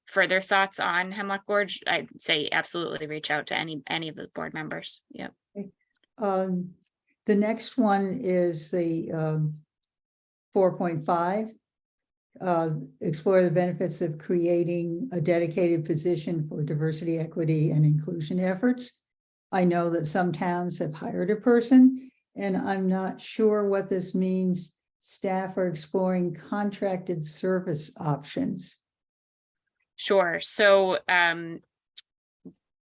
further thoughts on Hemlock Gorge, I'd say absolutely reach out to any of the board members. Yep. The next one is the 4.5. Explore the benefits of creating a dedicated position for diversity, equity, and inclusion efforts. I know that some towns have hired a person, and I'm not sure what this means. Staff are exploring contracted service options. Sure. So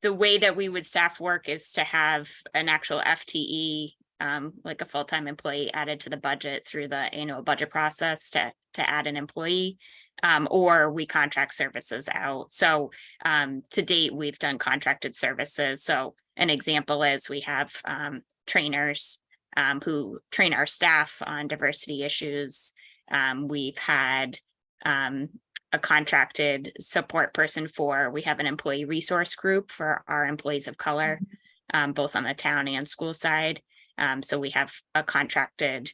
the way that we would staff work is to have an actual FTE, like a full-time employee added to the budget through the annual budget process to add an employee, or we contract services out. So to date, we've done contracted services. So an example is we have trainers who train our staff on diversity issues. We've had a contracted support person we have an employee resource group for our employees of color, both on the town and school side. So we have a contracted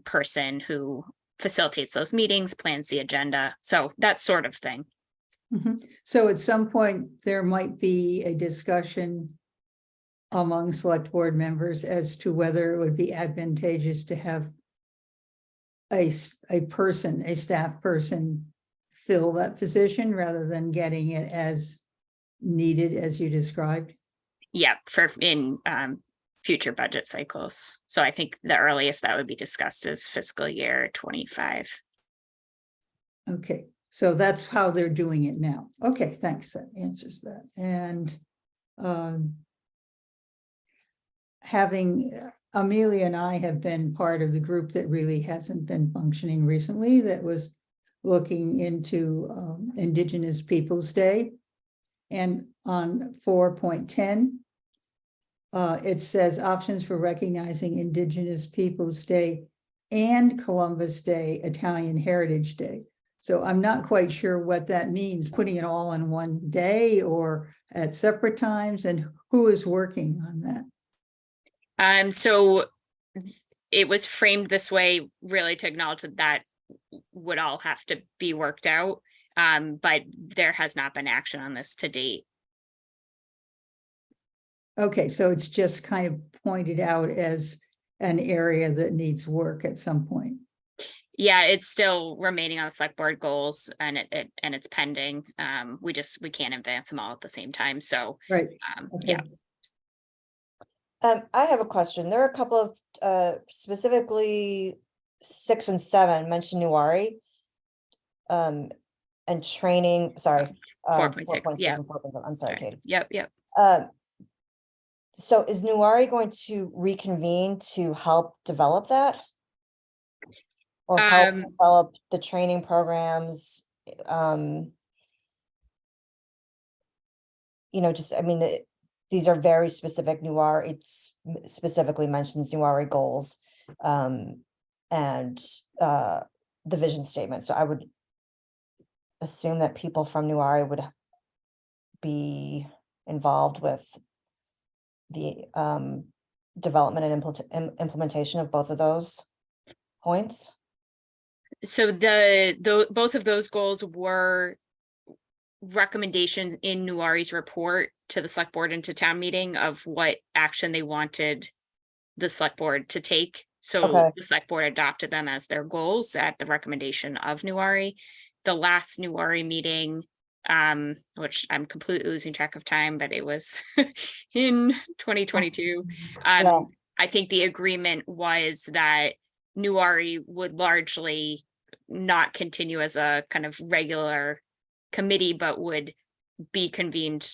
person who facilitates those meetings, plans the agenda. So that sort of thing. So at some point, there might be a discussion among select board members as to whether it would be advantageous to have a staff person fill that position rather than getting it as needed as you described. Yeah, in future budget cycles. So I think the earliest that would be discussed is fiscal year 25. Okay, so that's how they're doing it now. Okay, thanks. That answers that. And having Amelia and I have been part of the group that really hasn't been functioning recently, that was looking into Indigenous Peoples Day. And on 4.10, it says options for recognizing Indigenous Peoples Day and Columbus Day, Italian Heritage Day. So I'm not quite sure what that means, putting it all in one day or at separate times, and who is working on that? So it was framed this way really to acknowledge that would all have to be worked out. But there has not been action on this to date. Okay, so it's just kind of pointed out as an area that needs work at some point. Yeah, it's still remaining on the select board goals, and it's pending. We can't advance them all at the same time. So right. Yeah. I have a question. There are a couple of specifically 6 and 7 mention Nuwari. And training, sorry. 4.6, yeah. 4.7, I'm sorry, Katie. Yep. So is Nuwari going to reconvene to help develop that? Or help develop the training programs? These are very specific Nuwari, it specifically mentions Nuwari goals and the vision statement. So I would assume that people from Nuwari would be involved with the development and implementation of both of those points. So both of those goals were recommendations in Nuwari's report to the select board and to town meeting of what action they wanted the select board to take. So The select board adopted them as their goals at the recommendation of Nuwari. The last Nuwari meeting, which I'm completely losing track of time, but it was in 2022. I think the agreement was that Nuwari would largely not continue as a kind of regular committee, but would be convened,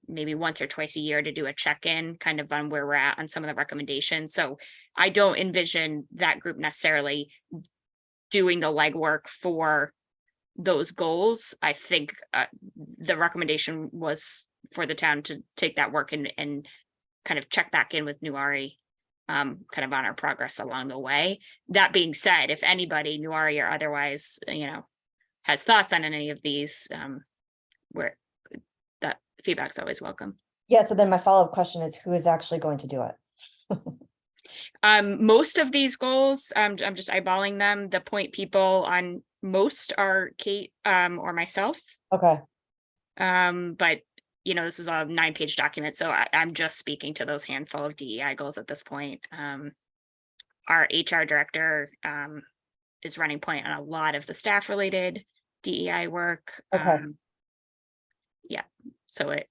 maybe once or twice a year to do a check-in kind of on where we're at on some of the recommendations. So I don't envision that group necessarily doing the legwork for those goals. I think the recommendation was for the town to take that work and kind of check back in with Nuwari kind of on our progress along the way. That being said, if anybody, Nuwari or otherwise, has thoughts on any of these, where that feedback's always welcome. Yeah, so then my follow-up question is, who is actually going to do it? Most of these goals, I'm just eyeballing them. The point people on most are Kate or myself. Okay. But this is a 9-page document, so I'm just speaking to those handful of DEI goals at this point. Our HR director is running point on a lot of the staff related DEI work. Okay. So it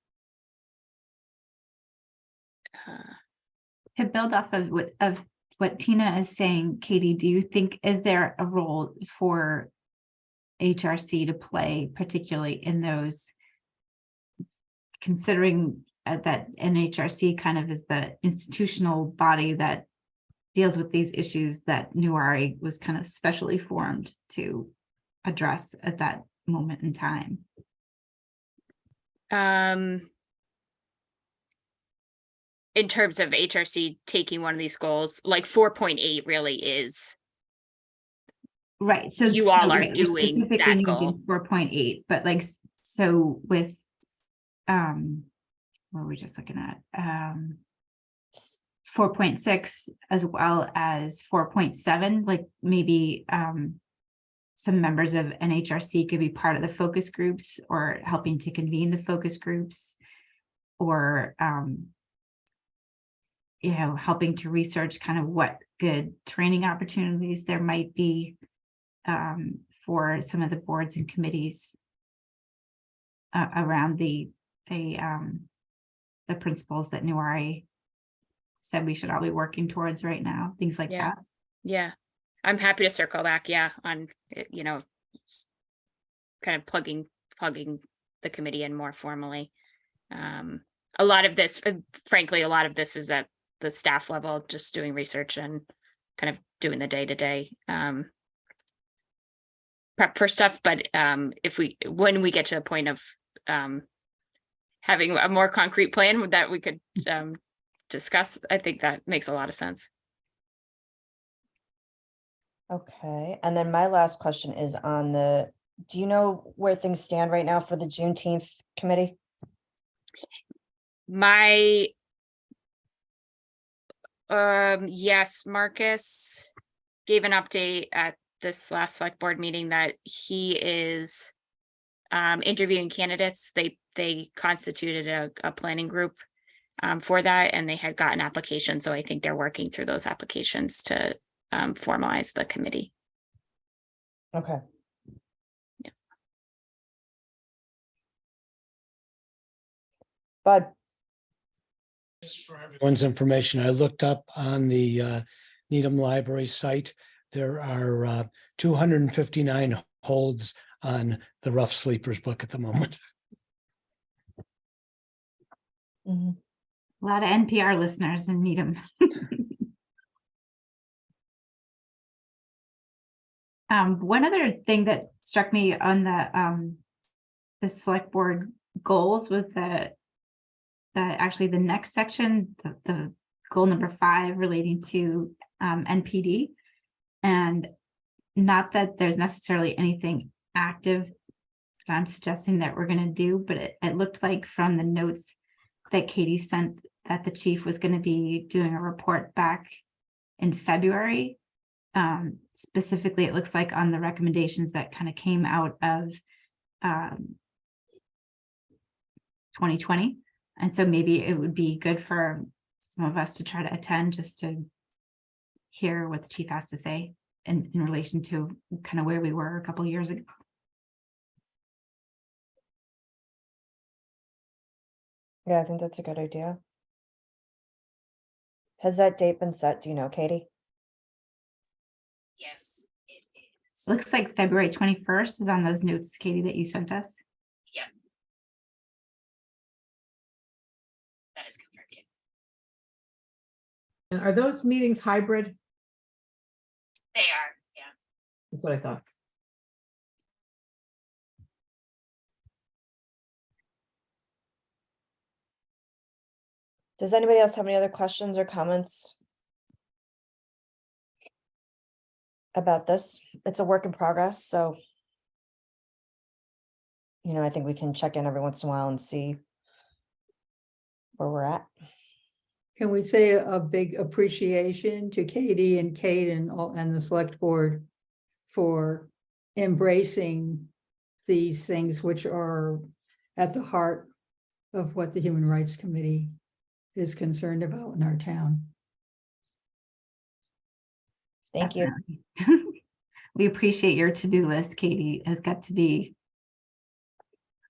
To build off of what Tina is saying, Katie, do you think, is there a role for HRC to play, particularly in those considering that NHRC kind of is the institutional body that deals with these issues, that New RA was kind of specially formed to address at that moment in time. In terms of HRC taking one of these goals, like 4.8 really is. Right, so You all are right, we're doing specifically that needing goal. 4.8, but like, so with, what were we just looking at? 4.6 as well as 4.7, like maybe some members of NHRC could be part of the focus groups or helping to convene the focus groups, or you know, helping to research kind of what good training opportunities there might be for some of the boards and committees around the principles that New RA said we should all be working towards right now, things like Yeah. that. Yeah, I'm happy to circle back. Yeah, on, you know, kind of plugging the committee in more formally. A lot of this, frankly, a lot of this is at the staff level, just doing research and kind of doing the day-to-day prep for stuff. But when we get to a point of having a more concrete plan that we could discuss, I think that makes a lot of sense. Okay, and then my last question is on do you know where things stand right now for the Juneteenth committee? Yes, Marcus gave an update at this last select board meeting that he is interviewing candidates. They constituted a planning group for that, and they had gotten applications. So I think they're working through those applications to formalize the committee. Okay. Yeah. Bud. Just for everyone's information, I looked up on the Needham Library site. There are 259 holds on the Rough Sleepers book at the moment. Mm-hmm. A lot of NPR listeners in Needham. One other thing that struck me on the select board goals was that actually the next section, the goal number 5 relating to NPD, and not that there's necessarily anything active that I'm suggesting that we're going to do, but it looked like from the notes that Katie sent that the chief was going to be doing a report back in February. Specifically, it looks like on the recommendations that kind of came out of 2020. And so maybe it would be good for some of us to try to attend just to hear what the chief has to say in relation to kind of where we were a couple of years ago. Yeah, I think that's a good idea. Has that date been set? Do you know, Katie? Yes, it is. Looks like February 21st is on those notes, Katie, that you sent us. Yeah. That is confirmed. Yeah. And are those meetings hybrid? They are, yeah. That's what I thought. Does anybody else have any other questions or comments about this? It's a work in progress, so I think we can check in every once in a while and see where we're at. Can we say a big appreciation to Katie and Kate and the select board for embracing these things, which are at the heart of what the Human Rights Committee is concerned about in our town. Thank you. We appreciate your to-do list, Katie. Has got to be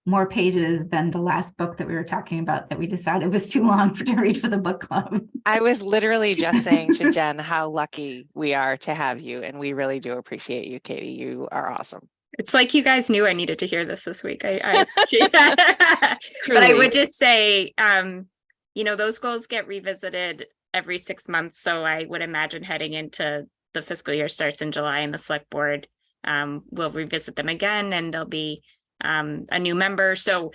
more pages than the last book that we were talking about that we decided was too long to read for the book club. I was literally just saying to Jen how lucky we are to have you, and we really do appreciate you, Katie. You are awesome. It's like you guys knew I needed to hear this week. I appreciate that. But I Truly. would just say, those goals get revisited every 6 months. So I would imagine heading into the fiscal year starts in July, and the select board will revisit them again, and there'll be a new member. So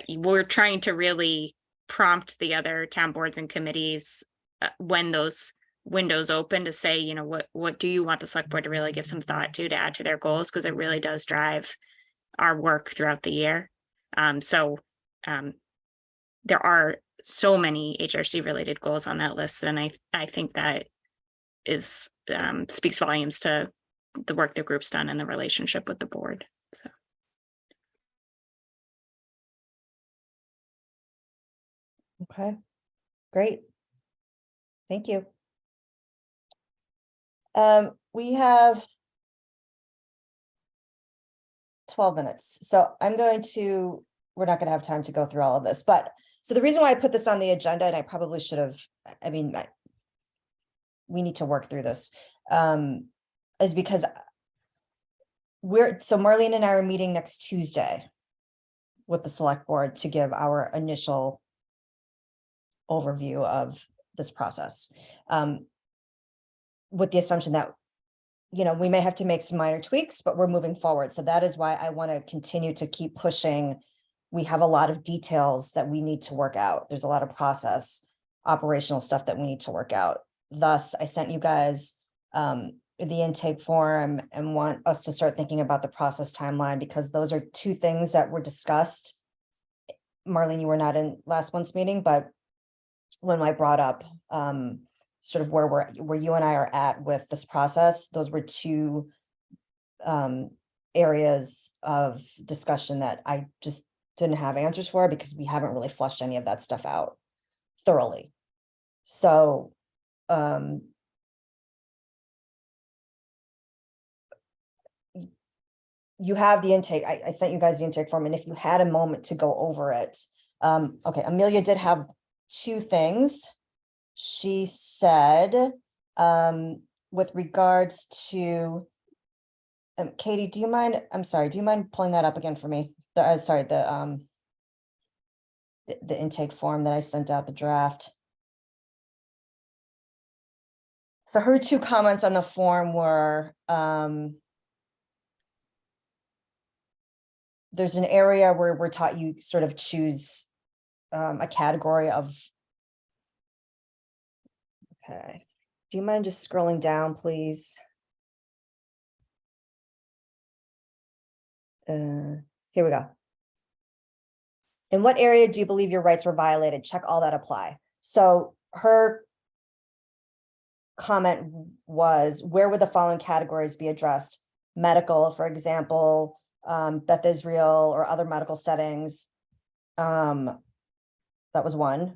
we're trying to really prompt the other town boards and committees when those windows open to say, what do you want the select board to really give some thought to add to their goals? Because it really does drive our work throughout the year. So there are so many HRC related goals on that list. And I think that is speaks volumes to the work the group's done and the relationship with the board. So. Okay, great. Thank you. We have 12 minutes. So we're not going to have time to go through all of this, but so the reason why I put this on the agenda, and I probably should have, we need to work through this, is because Marlene and I are meeting next Tuesday with the select board to give our initial overview of this process, with the assumption that, we may have to make some minor tweaks, but we're moving forward. So that is why I want to continue to keep pushing. We have a lot of details that we need to work out. There's a lot of operational stuff that we need to work out. Thus, I sent you guys the intake form and want us to start thinking about the process timeline, because those are two things that were discussed. Marlene, you were not in last month's meeting, but when I brought up sort of where you and I are at with this process, those were two areas of discussion that I just didn't have answers for, because we haven't really flushed any of that stuff out thoroughly. So you have the intake. I sent you guys the intake form, and if you had a moment to go over it. Okay, Amelia did have two things. She said, with regards to, Katie, do you mind pulling that up again for me? The intake form that I sent out, the draft. So her two comments on the form were, there's an area where we're taught you sort of choose a category of. Okay, do you mind just scrolling down, please? Here we go. In what area do you believe your rights were violated? Check all that apply. So her comment was, where would the following categories be addressed? Medical, for example, Beth Israel or other medical settings. That was one.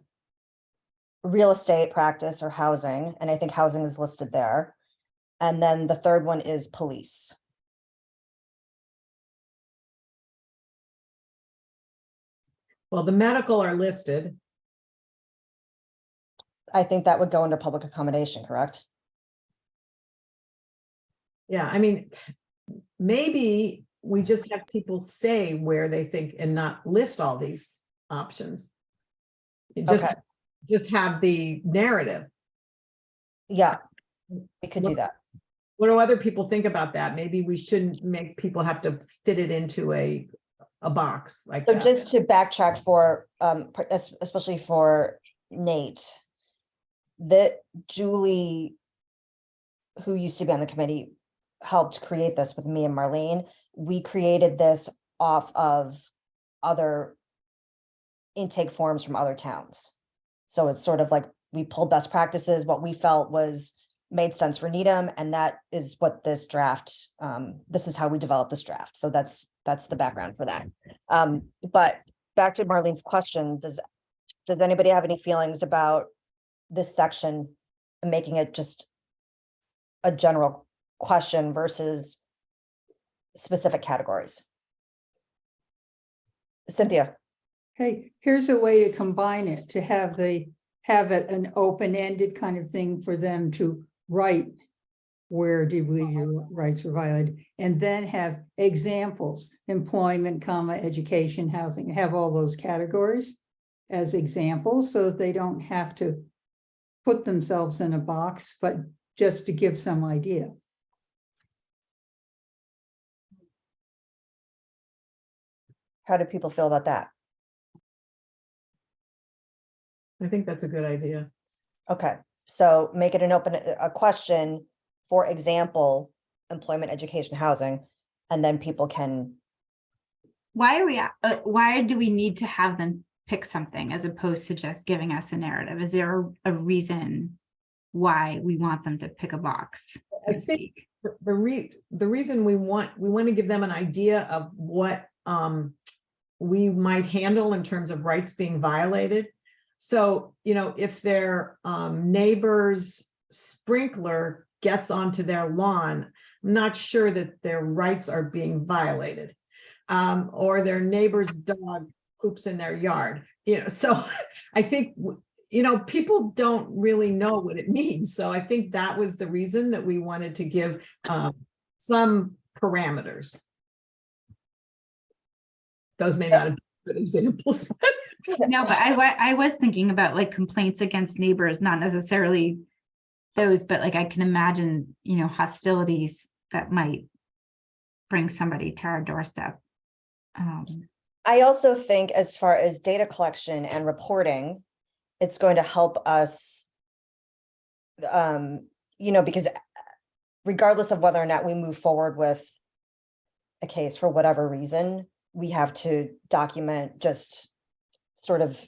Real estate practice or housing, and I think housing is listed there. And then the third one is police. Well, the medical are listed. I think that would go under public accommodation, correct? Yeah, maybe we just have people say where they think and not list all these options. Just have the narrative. Yeah, we could do that. What do other people think about that? Maybe we shouldn't make people have to fit it into a box like So that. just to backtrack for, especially for Nate, that Julie, who used to be on the committee, helped create this with me and Marlene. We created this off of other intake forms from other towns. So it's sort of like we pulled best practices, what we felt made sense for Needham, and that is what this draft, this is how we developed this draft. So that's the background for that. But back to Marlene's question, does anybody have any feelings about this section and making it just a general question versus specific categories? Cynthia. Hey, here's a way to combine it, to have it an open-ended kind of thing for them to write where do you believe your rights were violated? And then have examples, employment, education, housing, have all those categories as examples so that they don't have to put themselves in a box, but just to give some idea. How do people feel about that? I think that's a good idea. Okay, so make it a question, for example, employment, education, housing, and then people can. Why do we need to have them pick something as opposed to just giving us a narrative? Is there a reason why we want them to pick a box, so I to think speak? the reason we want to give them an idea of what we might handle in terms of rights being violated. So, if their neighbor's sprinkler gets onto their lawn, I'm not sure that their rights are being violated. Or their neighbor's dog poops in their yard. So I think, people don't really know what it means. So I think that was the reason that we wanted to give some parameters. Those may not have been good examples. No, but I was thinking about like complaints against neighbors, not necessarily those, but like I can imagine, hostilities that might bring somebody to our doorstep. I also think as far as data collection and reporting, it's going to help us, because regardless of whether or not we move forward with a case for whatever reason, we have to document just sort of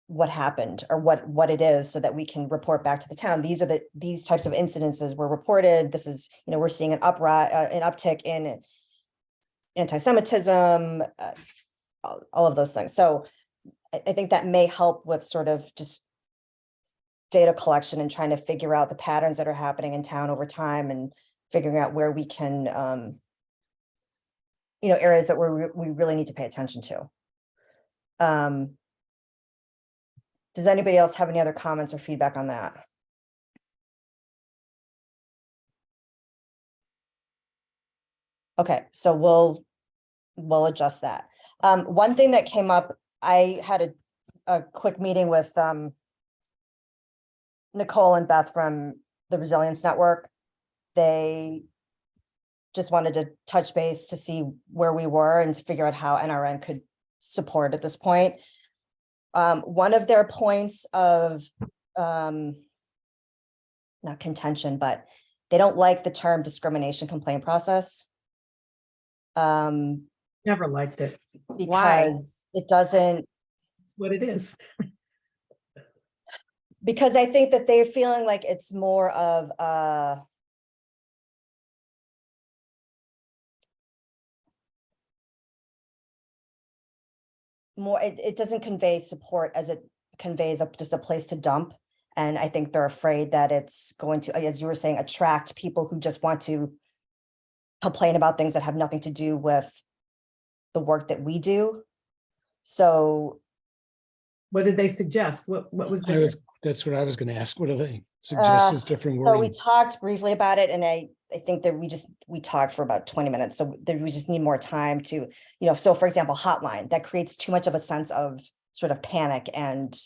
what happened or what it is so that we can report back to the town. These types of incidences were reported. This is, we're seeing an uptick in anti-Semitism, all of those things. So I think that may help with sort of just data collection and trying to figure out the patterns that are happening in town over time and figuring out where we can, areas that we really need to pay attention to. Does anybody else have any other comments or feedback on that? Okay, so we'll adjust that. One thing that came up, I had a quick meeting with Nicole and Beth from the Resilience Network. They just wanted to touch base to see where we were and to figure out how NRN could support at this point. One of their points of not contention, but they don't like the term discrimination complaint process. Never liked it. Because it doesn't. It's what it is. Because I think that they're feeling like it's more of it doesn't convey support as it conveys just a place to dump. And I think they're afraid that it's going to, as you were saying, attract people who just want to complain about things that have nothing to do with the work that we do. So what did they suggest? What was that's what I was going to ask. What do they suggest as different so we wording? talked briefly about it, and I think that we talked for about 20 minutes. So we just need more time to, so for example, hotline, that creates too much of a sense of sort of panic and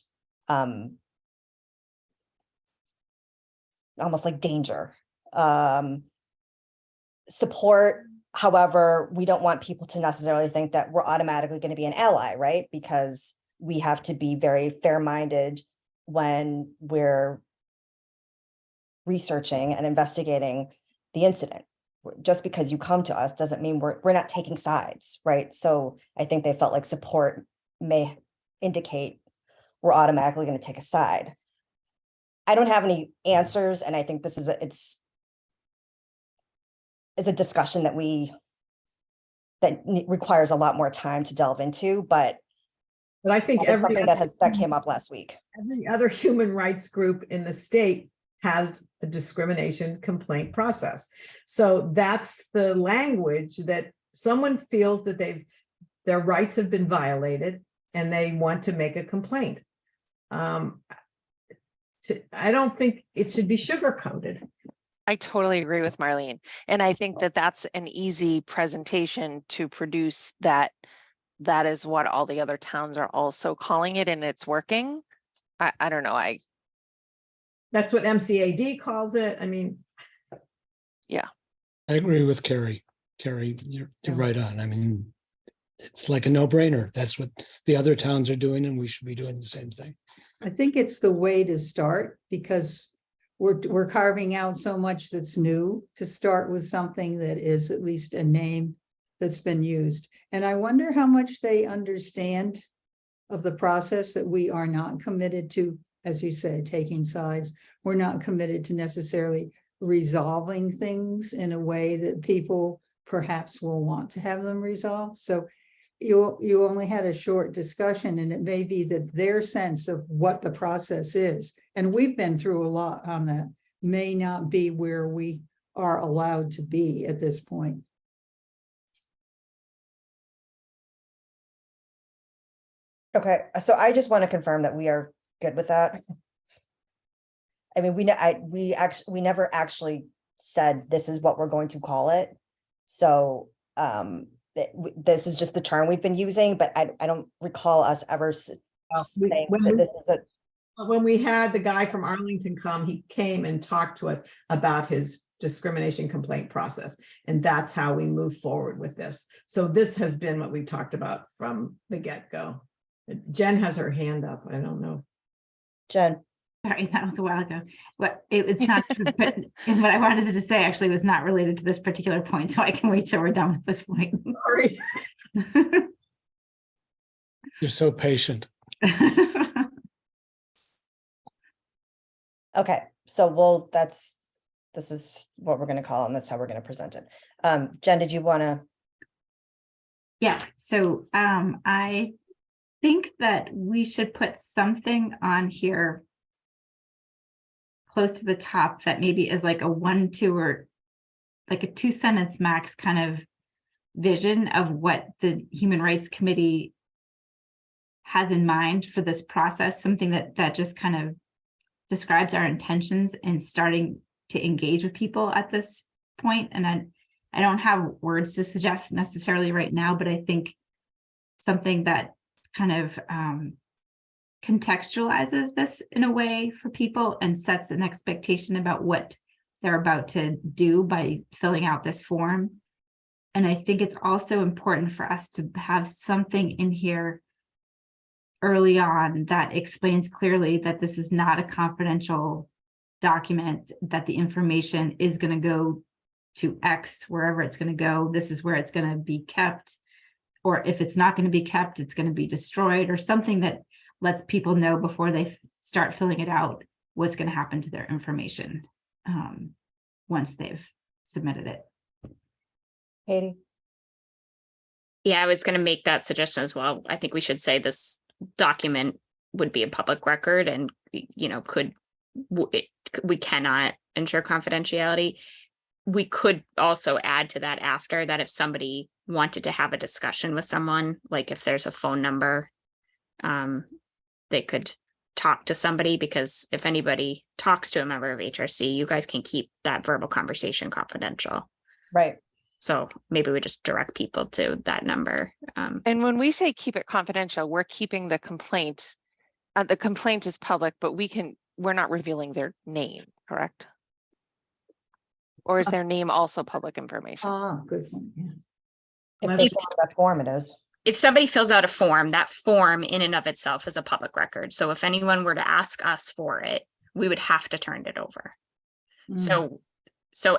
almost like danger. Support, however, we don't want people to necessarily think that we're automatically going to be an ally, right? Because we have to be very fair-minded when we're researching and investigating the incident. Just because you come to us doesn't mean we're not taking sides, right? So I think they felt like support may indicate we're automatically going to take a side. I don't have any answers, and I think this is it's a discussion that requires a lot more time to delve into, but I think something that came up last week. Every other human rights group in the state has a discrimination complaint process. So that's the language that someone feels that their rights have been violated and they want to make a complaint. To I don't think it should be sugar coated. I totally agree with Marlene. And I think that that's an easy presentation to produce, that is what all the other towns are also calling it, and it's working. I don't know. That's what MCAD calls it. I mean, I agree with Carrie. Carrie, you're right on. I mean, it's like a no-brainer. That's what the other towns are doing, and we should be doing the same thing. I think it's the way to start, because we're carving out so much that's new, to start with something that is at least a name that's been used. And I wonder how much they understand of the process, that we are not committed to, as you say, taking sides. We're not committed to necessarily resolving things in a way that people perhaps will want to have them resolved. So you only had a short discussion, and it may be that their sense of what the process is, and we've been through a lot on that, may not be where we are allowed to be at this point. Okay, so I just want to confirm that we are good with that. I mean, we never actually said this is what we're going to call it. So this is just the term we've been using, but I don't recall us ever saying that this is a. When we had the guy from Arlington come, he came and talked to us about his discrimination complaint process. And that's how we move forward with this. So this has been what we talked about from the get-go. Jen has her hand up. I don't know. Jen. Sorry, that was a while ago. But it's not, but and what I wanted to say actually was not related to this particular point, so I can wait till we're done with this point. Sorry. You're so patient. Okay, so this is what we're going to call it, and that's how we're going to present it. Jen, did you want to? Yeah, so I think that we should put something on here close to the top that maybe is like a 1, 2, or like a 2-sentence max kind of vision of what the Human Rights Committee has in mind for this process, something that just kind of describes our intentions and starting to engage with people at this point. And I don't have words to suggest necessarily right now, but I think something that kind of contextualizes this in a way for people and sets an expectation about what they're about to do by filling out this form. And I think it's also important for us to have something in here early on that explains clearly that this is not a confidential document, that the information is going to go to X, wherever it's going to go. This is where it's going to be kept. Or if it's not going to be kept, it's going to be destroyed, or something that lets people know before they start filling it out what's going to happen to their information once they've submitted it. Katie? Yeah, I was going to make that suggestion as well. I think we should say this document would be a public record, and we cannot ensure confidentiality. We could also add to that after that, if somebody wanted to have a discussion with someone, like if there's a phone number, they could talk to somebody, because if anybody talks to a member of HRC, you guys can keep that verbal conversation confidential. Right. So maybe we just direct people to that number. And when we say keep it confidential, we're keeping the complaint. The complaint is public, but we're not revealing their name, correct? Or is their name also public information? Ah, good point. Yeah. If they fill out that form, it is. If somebody fills out a form, that form in and of itself is a public record. So if anyone were to ask us for it, we would have to turn it over. So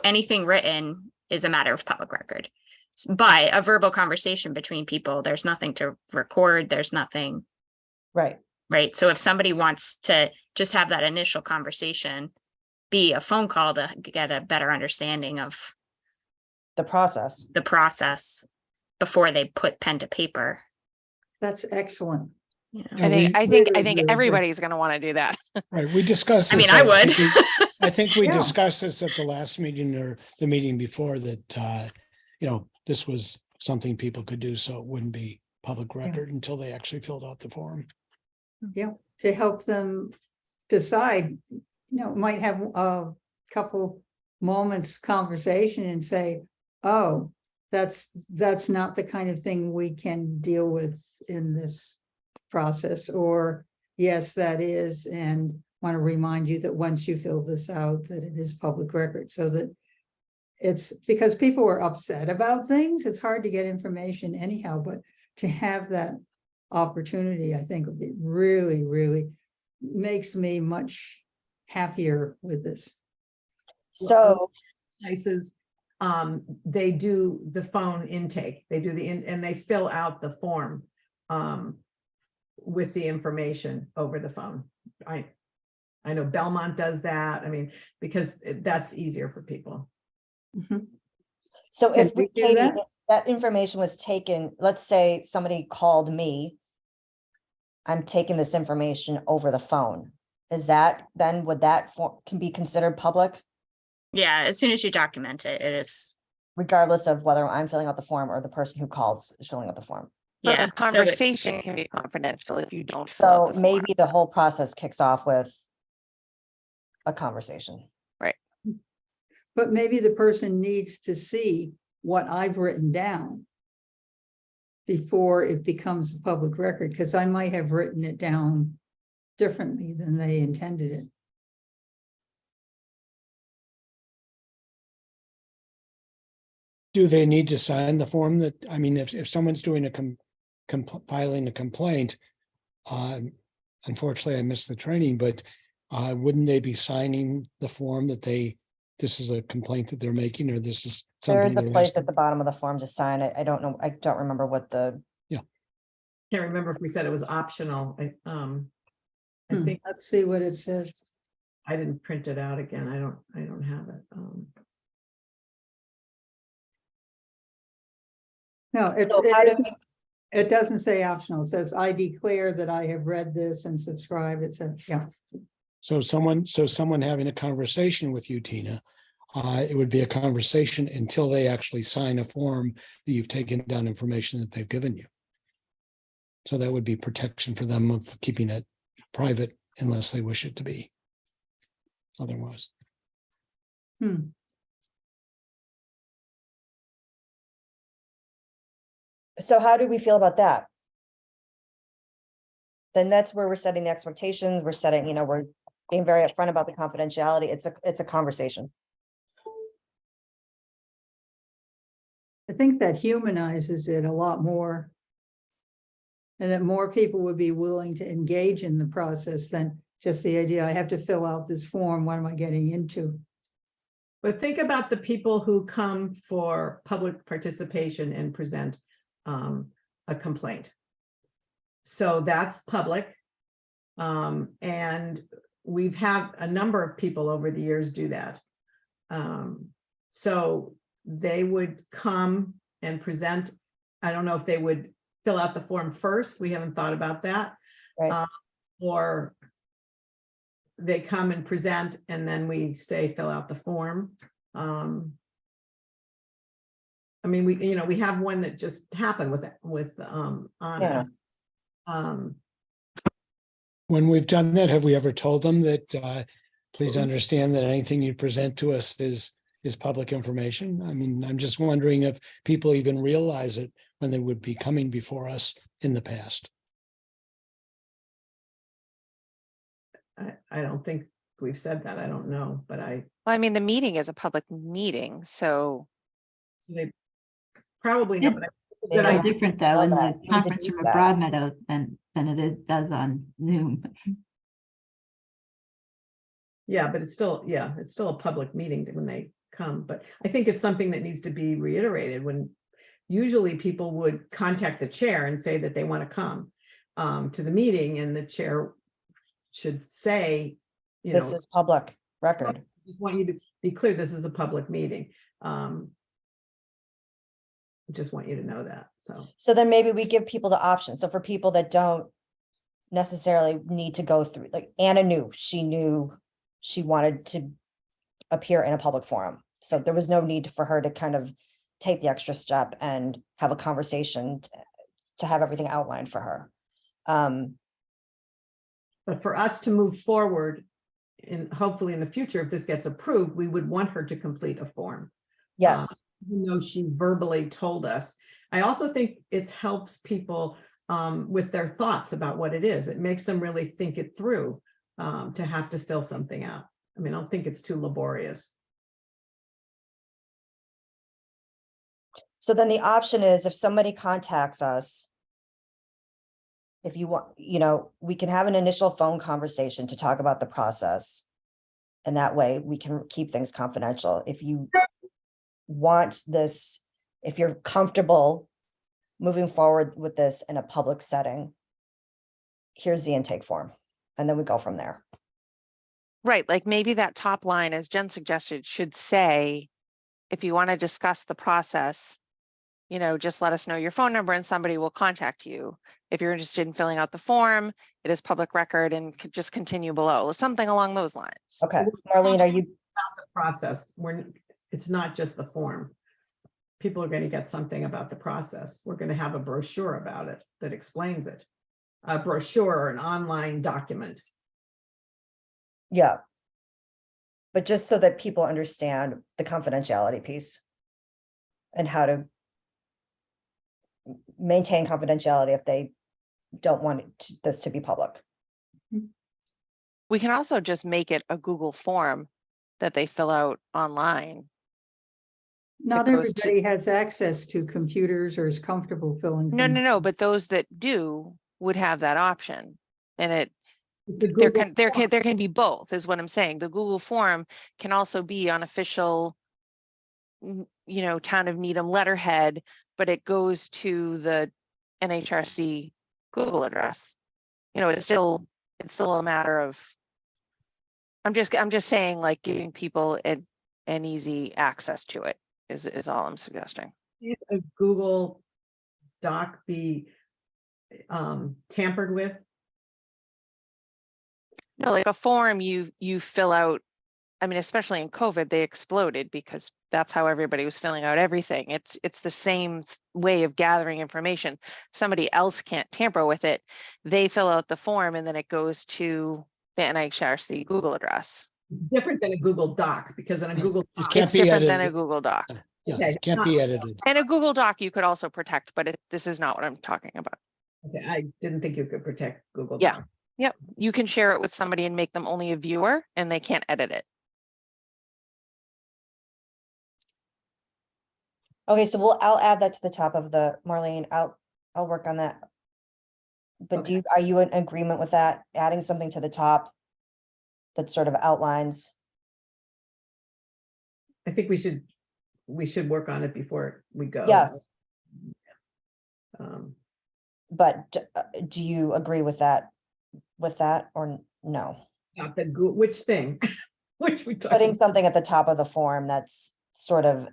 anything written is a matter of public record. But a verbal conversation between people, there's nothing to record. There's nothing. Right. Right. So if somebody wants to just have that initial conversation, be a phone call to get a better understanding of the process before they put pen to paper. That's excellent. Yeah. I think everybody's going to want to do that. Right. We discussed I this. mean, I would. I think we Yeah. discussed this at the last meeting or the meeting before, that, this was something people could do, so it wouldn't be public record until they actually filled out the form. Yeah, to help them decide, might have a couple moments conversation and say, oh, that's not the kind of thing we can deal with in this process, or yes, that is, and want to remind you that once you fill this out, that it is public record, so that it's because people are upset about things. It's hard to get information anyhow, but to have that opportunity, I think would be really, really makes me much happier with this. So, Places, they do the phone intake, they do and they fill out the form with the information over the phone. I know Belmont does that. I mean, because that's easier for people. so if Can we do Katie, that? if that information was taken, let's say somebody called me, I'm taking this information over the phone. Is that, then would that can be considered public? Yeah, as soon as you document it, it is, Regardless of whether I'm filling out the form or the person who calls is filling out the form. But yeah. a so it- conversation can be confidential if you don't fill out So the form. maybe the whole process kicks off with a conversation. But maybe the person needs to see what I've written down before it becomes a public record, because I might have written it down differently than they intended it. Do they need to sign the form that, I mean, if someone's doing filing a complaint, unfortunately I missed the training, but wouldn't they be signing the form that this is a complaint that they're making, or this is There something is a they're place asking? at the bottom of the form to sign it. I don't know. I don't remember what the, Can't remember if we said it was optional. I think Let's see what it says. I didn't print it out again. I don't have it. No, So how do it doesn't say optional. It says, I declare that I have read this and subscribed. It says, yeah. So someone having a conversation with you, Tina, it would be a conversation until they actually sign a form that you've taken down information that they've given you. So that would be protection for them of keeping it private unless they wish it to be otherwise. so how do we feel about that? Then that's where we're setting the expectations. We're setting, we're being very upfront about the confidentiality. It's a conversation. I think that humanizes it a lot more. And that more people would be willing to engage in the process than just the idea, I have to fill out this form, what am I getting into? But think about the people who come for public participation and present a complaint. So that's public. And we've had a number of people over the years do that. So they would come and present. I don't know if they would fill out the form first. We haven't thought about that. Right. Or they come and present and then we say, fill out the form. I mean, we have one that just happened with Anna. When we've done that, have we ever told them that, please understand that anything you present to us is public information? I mean, I'm just wondering if people even realize it when they would be coming before us in the past. I don't think we've said that. I don't know, but Well, I mean, the meeting is a public meeting, so they probably know. But It's very different though in Love the that. You would conference deduce room at that. Broadmeadow than it does on Zoom. yeah, but it's still a public meeting when they come. But I think it's something that needs to be reiterated when usually people would contact the chair and say that they want to come to the meeting, and the chair should say, This is public record. I just want you to be clear, this is a public meeting. I just want you to know that. So then maybe we give people the option. So for people that don't necessarily need to go through, like Anna knew she wanted to appear in a public forum. So there was no need for her to kind of take the extra step and have a conversation to have everything outlined for her. But for us to move forward, and hopefully in the future, if this gets approved, we would want her to complete a form. Yes, Even though she verbally told us. I also think it helps people with their thoughts about what it is. It makes them really think it through to have to fill something out. I mean, I don't think it's too laborious. so then the option is if somebody contacts us, if you want, you know, we can have an initial phone conversation to talk about the process. And that way we can keep things confidential. If you want this, if you're comfortable moving forward with this in a public setting, here's the intake form, and then we go from there. Right, like maybe that top line, as Jen suggested, should say, if you want to discuss the process, you know, just let us know your phone number and somebody will contact you. If you're interested in filling out the form, it is public record and could just continue below, something along those lines. Okay, Marlene, are you, About the process, it's not just the form. People are going to get something about the process. We're going to have a brochure about it that explains it. A brochure or an online document. yeah. But just so that people understand the confidentiality piece and how to maintain confidentiality if they don't want this to be public. We can also just make it a Google form that they fill out online. Not goes to- everybody has access to computers or is comfortable filling. No, things no, no, out. but those that do would have that option. And It's a there Google can be both, is what I'm saying. The Google form can also be on official, you know, town of Needham letterhead, but it goes to the NHRC Google address. You know, it's still a matter of, I'm just saying, like, giving people an easy access to it is all I'm suggesting. If a Google Doc be tampered with. No, like a form you fill out. I mean, especially in COVID, they exploded because that's how everybody was filling out everything. It's the same way of gathering information. Somebody else can't tamper with it. They fill out the form and then it goes to the NHRC Google address. Different than a Google Doc, because in a Google It Doc, can't It's be different than a edited. Google Doc. Yeah, Okay, it can't be edited. And a Google Doc you could also protect, but this is not what I'm talking about. okay, I didn't think you could protect Google Yeah. Doc. Yep, you can share it with somebody and make them only a viewer and they can't edit it. Okay, so I'll add that to the top of the, Marlene, I'll work on that. But are you in agreement with that, adding something to the top that sort of outlines? I think we should work on it before we go. Yes, Um, but do you agree with that or no? Not the which thing? Which we Putting talking, something at the top of the form that's sort of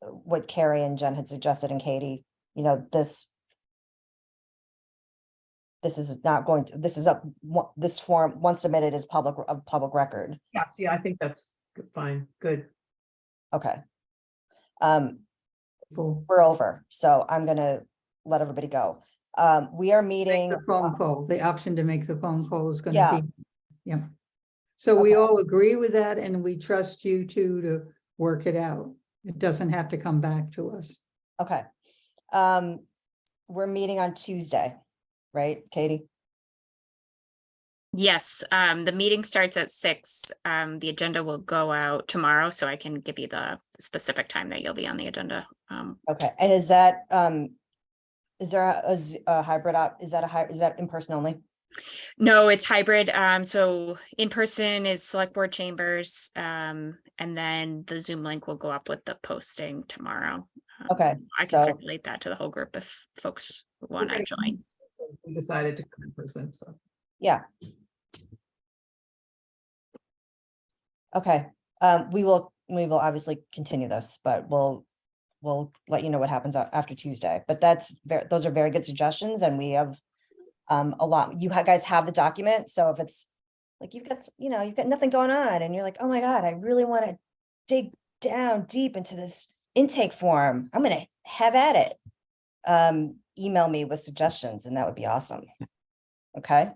what Carrie and Jen had suggested, and Katie, you know, this is not going to, this form, once submitted, is public record. yes, yeah, I think that's fine, good. Okay. People We're over, so I'm gonna let everybody go. We are make meeting. the phone call, the option to make the phone call is gonna Yeah. be, yeah. So we Okay. all agree with that and we trust you two to work it out. It doesn't have to come back to us. Okay. We're meeting on Tuesday, right, Katie? Yes, the meeting starts at 6. The agenda will go out tomorrow, so I can give you the specific time that you'll be on the agenda. Okay, and is that, is there a hybrid is that in person only? No, it's hybrid. So in person is select board chambers, and then the Zoom link will go up with the posting tomorrow. Okay, I can so- circulate that to the whole group if folks want to join. We decided to come in person, so. Yeah. Okay, we will obviously continue this, but we'll let you know what happens after Tuesday. But those are very good suggestions, and we have a lot. You guys have the document, so if it's like you've got nothing going on, and you're like, oh my God, I really want to dig down deep into this intake form, I'm gonna have at it. Email me with suggestions, and that would be awesome. Okay.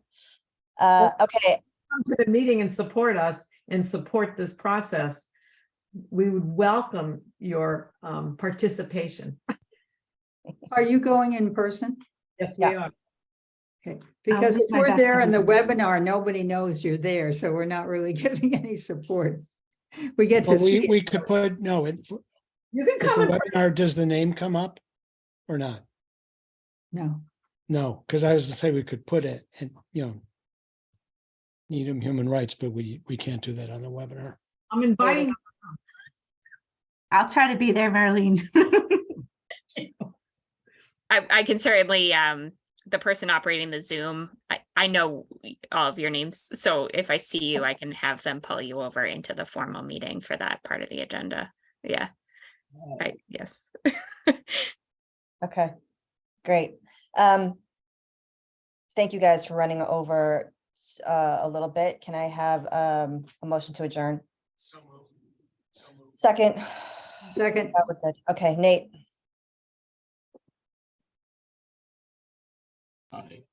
Okay, Come to the meeting and support us and support this process, we would welcome your participation. Are you going in person? Yes, we Yeah. are. Okay, because do if my we're best there to in the be there. webinar, nobody knows you're there, so we're not really giving any support. We get to Well, see. we it. could put, no, if You can the come and webinar, does the name come up or not? No, No, because I was to say we could put it and, Needham Human Rights, but we can't do that on the webinar. I'm inviting. I'll try to be there, Marlene. I can certainly, the person operating the Zoom, I know all of your names. So if I see you, I can have them pull you over into the formal meeting for that part of the agenda. Yeah. Yes. okay, great. Thank you guys for running over a little bit. Can I have a motion to adjourn? Second. second, That was good. Okay, Nate, Aye.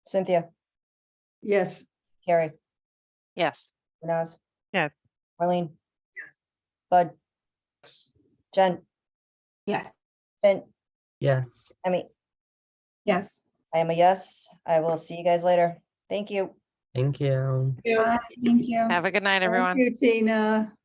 Cynthia, yes. Carrie, Yes. Renaz. Yes. Marlene. Yes. Bud. Jen, Yes. Finn, Yes. Emmy, Yes. I am a yes. I will see you guys later. Thank you. Thank you. Thank you. Have a good night, Thank everyone. you, Tina.